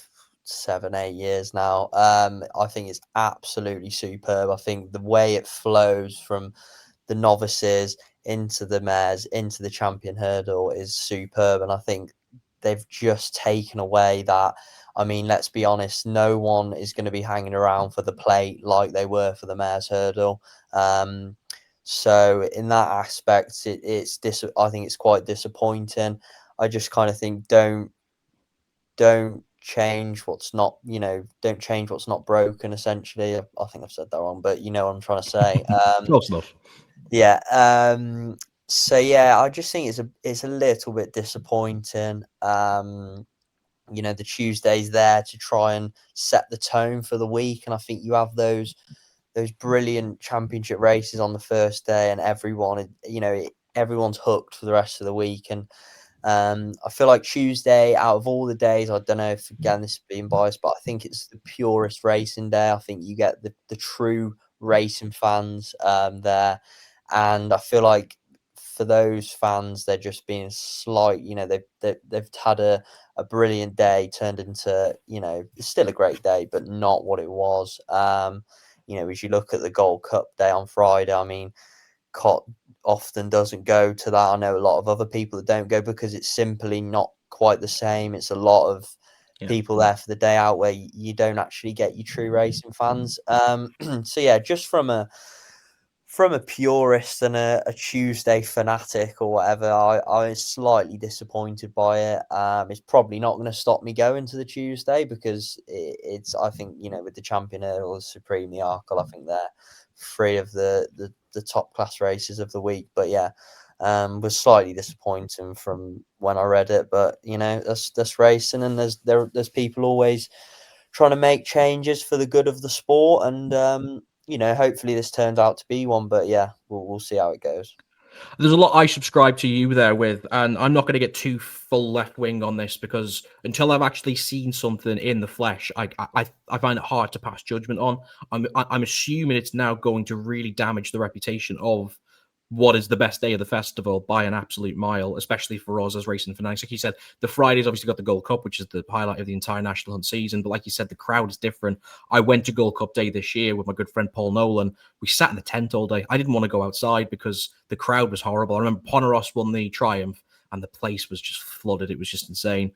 7-8 years now. I think it's absolutely superb. I think the way it flows from the novices into the mares, into the champion hurdle is superb. And I think they've just taken away that. I mean, let's be honest, no one is going to be hanging around for the plate like they were for the mares hurdle. So in that aspect, I think it's quite disappointing. I just kind of think don't change what's not, don't change what's not broken, essentially. I think I've said that wrong, but you know what I'm trying to say. Close enough. Yeah. So yeah, I just think it's a little bit disappointing. The Tuesday's there to try and set the tone for the week, and I think you have those brilliant championship races on the first day, and everyone's hooked for the rest of the week. And I feel like Tuesday, out of all the days, I don't know if, again, this is being biased, but I think it's the purest racing day. I think you get the true racing fans there. And I feel like for those fans, they're just being slight, they've had a brilliant day turned into, it's still a great day, but not what it was. As you look at the Gold Cup day on Friday, I mean, Cot often doesn't go to that. I know a lot of other people that don't go because it's simply not quite the same. It's a lot of people there for the day out where you don't actually get your true racing fans. So yeah, just from a purist and a Tuesday fanatic or whatever, I was slightly disappointed by it. It's probably not going to stop me going to the Tuesday because it's I think, with the Champion Hurdle, the Supreme, the Arkle, I think they're 3 of the top class races of the week. But yeah, was slightly disappointing from when I read it. But that's racing, and there's people always trying to make changes for the good of the sport, and hopefully this turns out to be one. But yeah, we'll see how it goes. There's a lot I subscribe to you there with, and I'm not going to get too full left wing on this because until I've actually seen something in the flesh, I find it hard to pass judgment on. I'm assuming it's now going to really damage the reputation of what is the best day of the festival by an absolute mile, especially for us as racing fanatics. Like you said, the Friday's obviously got the Gold Cup, which is the highlight of the entire National Hunt season. But like you said, the crowd is different. I went to Gold Cup Day this year with my good friend Paul Nolan. We sat in the tent all day. I didn't want to go outside because the crowd was horrible. I remember Poneros won the Triumph and the place was just flooded. It was just insane.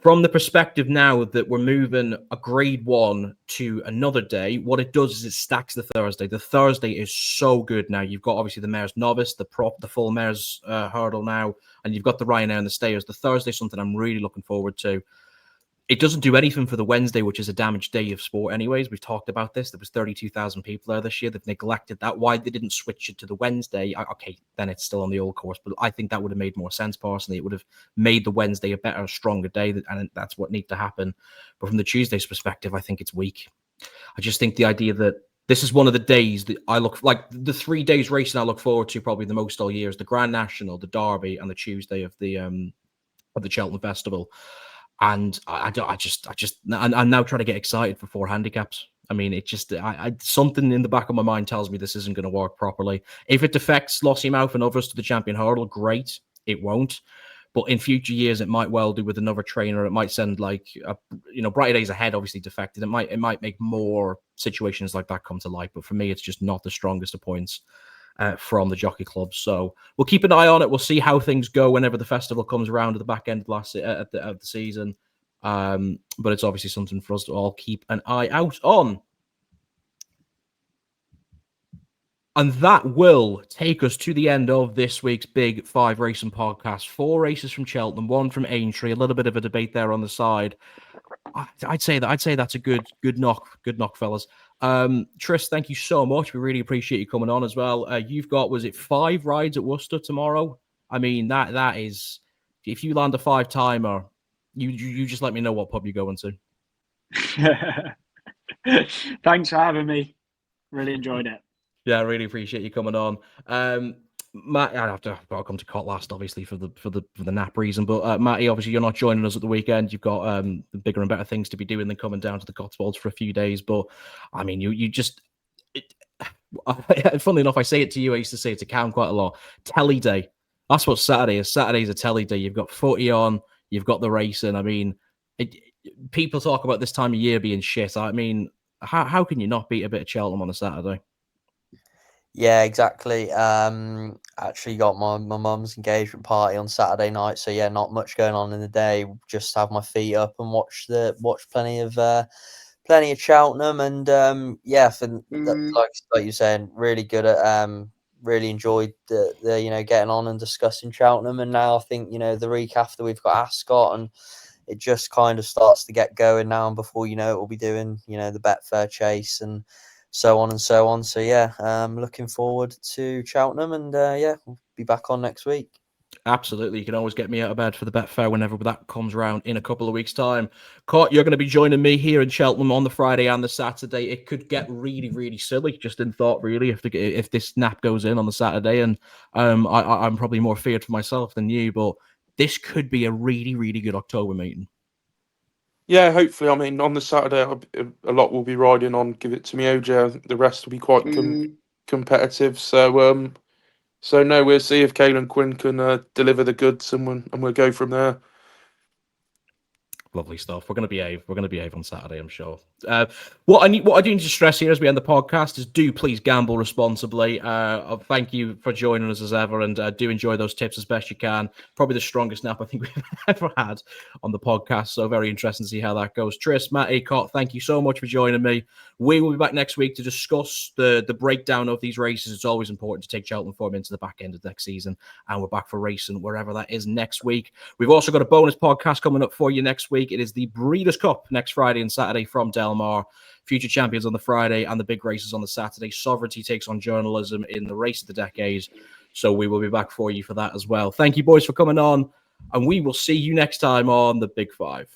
From the perspective now that we're moving a grade 1 to another day, what it does is it stacks the Thursday. The Thursday is so good now. You've got obviously the Mares Novice, the full Mares hurdle now, and you've got the Ryanair and the Stayers. The Thursday is something I'm really looking forward to. It doesn't do anything for the Wednesday, which is a damaged day of sport anyways. We've talked about this. There was 32,000 people there this year. They've neglected that. Why they didn't switch it to the Wednesday, okay, then it's still on the old course. But I think that would have made more sense personally. It would have made the Wednesday a better, stronger day, and that's what needs to happen. But from the Tuesday's perspective, I think it's weak. I just think the idea that this is one of the days that I look like the 3 days racing I look forward to probably the most all year is the Grand National, the Derby, and the Tuesday of the Cheltenham Festival. And I'm now trying to get excited for 4 handicaps. I mean, it just, something in the back of my mind tells me this isn't going to work properly. If it defects Lossiemouth and others to the Champion Hurdle, great. It won't. But in future years, it might well do with another trainer. It might send Brighter Days Ahead obviously defected. It might make more situations like that come to light. But for me, it's just not the strongest of points from the jockey club. So we'll keep an eye on it. We'll see how things go whenever the festival comes around at the back end of the season. But it's obviously something for us to all keep an eye out on. And that will take us to the end of this week's Big 5 Racing Podcast. 4 races from Cheltenham, 1 from Aintree, a little bit of a debate there on the side. I'd say that's a good knock, fellas. Tris, thank you so much. We really appreciate you coming on as well. You've got, was it 5 rides at Worcester tomorrow? I mean, that is, if you land a 5-timer, you just let me know what pub you're going to. Thanks for having me. Really enjoyed it. Yeah, I really appreciate you coming on. Matt, I've got to come to Cot last, obviously, for the nap reason. But Matty, obviously, you're not joining us at the weekend. You've got bigger and better things to be doing than coming down to the Cotswolds for a few days. But I mean, you just, funnily enough, I say it to you. I used to say it to Cam quite a lot. Telly day. That's what Saturday is. Saturday's a telly day. You've got footy on. You've got the racing. I mean, people talk about this time of year being shit. I mean, how can you not beat a bit of Cheltenham on a Saturday? Yeah, exactly. Actually got my mum's engagement party on Saturday night, so yeah, not much going on in the day. Just have my feet up and watch plenty of Cheltenham, and yeah, like you're saying, really good at really enjoyed the getting on and discussing Cheltenham, and now I think the week after we've got Ascot, and it just kind of starts to get going now, and before you know it, we'll be doing the Betfair Chase and so on and so on. So yeah, looking forward to Cheltenham, and yeah, we'll be back on next week. Absolutely. You can always get me out of bed for the Betfair whenever that comes around in a couple of weeks' time. Cort, you're going to be joining me here in Cheltenham on the Friday and the Saturday. It could get really, really silly, just in thought, really, if this snap goes in on the Saturday. And I'm probably more feared for myself than you, but this could be a really, really good October meeting. Yeah, hopefully. I mean, on the Saturday, a lot will be riding on Give It To Me, OJ. The rest will be quite competitive. So, no, we'll see if Caelan Quinn can deliver the goods, and we'll go from there. Lovely stuff. We're going to behave on Saturday, I'm sure. What I do need to stress here as we end the podcast is do please gamble responsibly. Thank you for joining us as ever, and do enjoy those tips as best you can. Probably the strongest nap I think we've ever had on the podcast. So very interesting to see how that goes. Tris, Matt, Acott, thank you so much for joining me. We will be back next week to discuss the breakdown of these races. It's always important to take Cheltenham form into the back end of next season, and we're back for racing wherever that is next week. We've also got a bonus podcast coming up for you next week. It is the Breeders' Cup next Friday and Saturday from Del Mar. Future champions on the Friday and the big races on the Saturday. Sovereignty takes on journalism in the race of the decade. So we will be back for you for that as well. Thank you, boys, for coming on, and we will see you next time on the Big 5.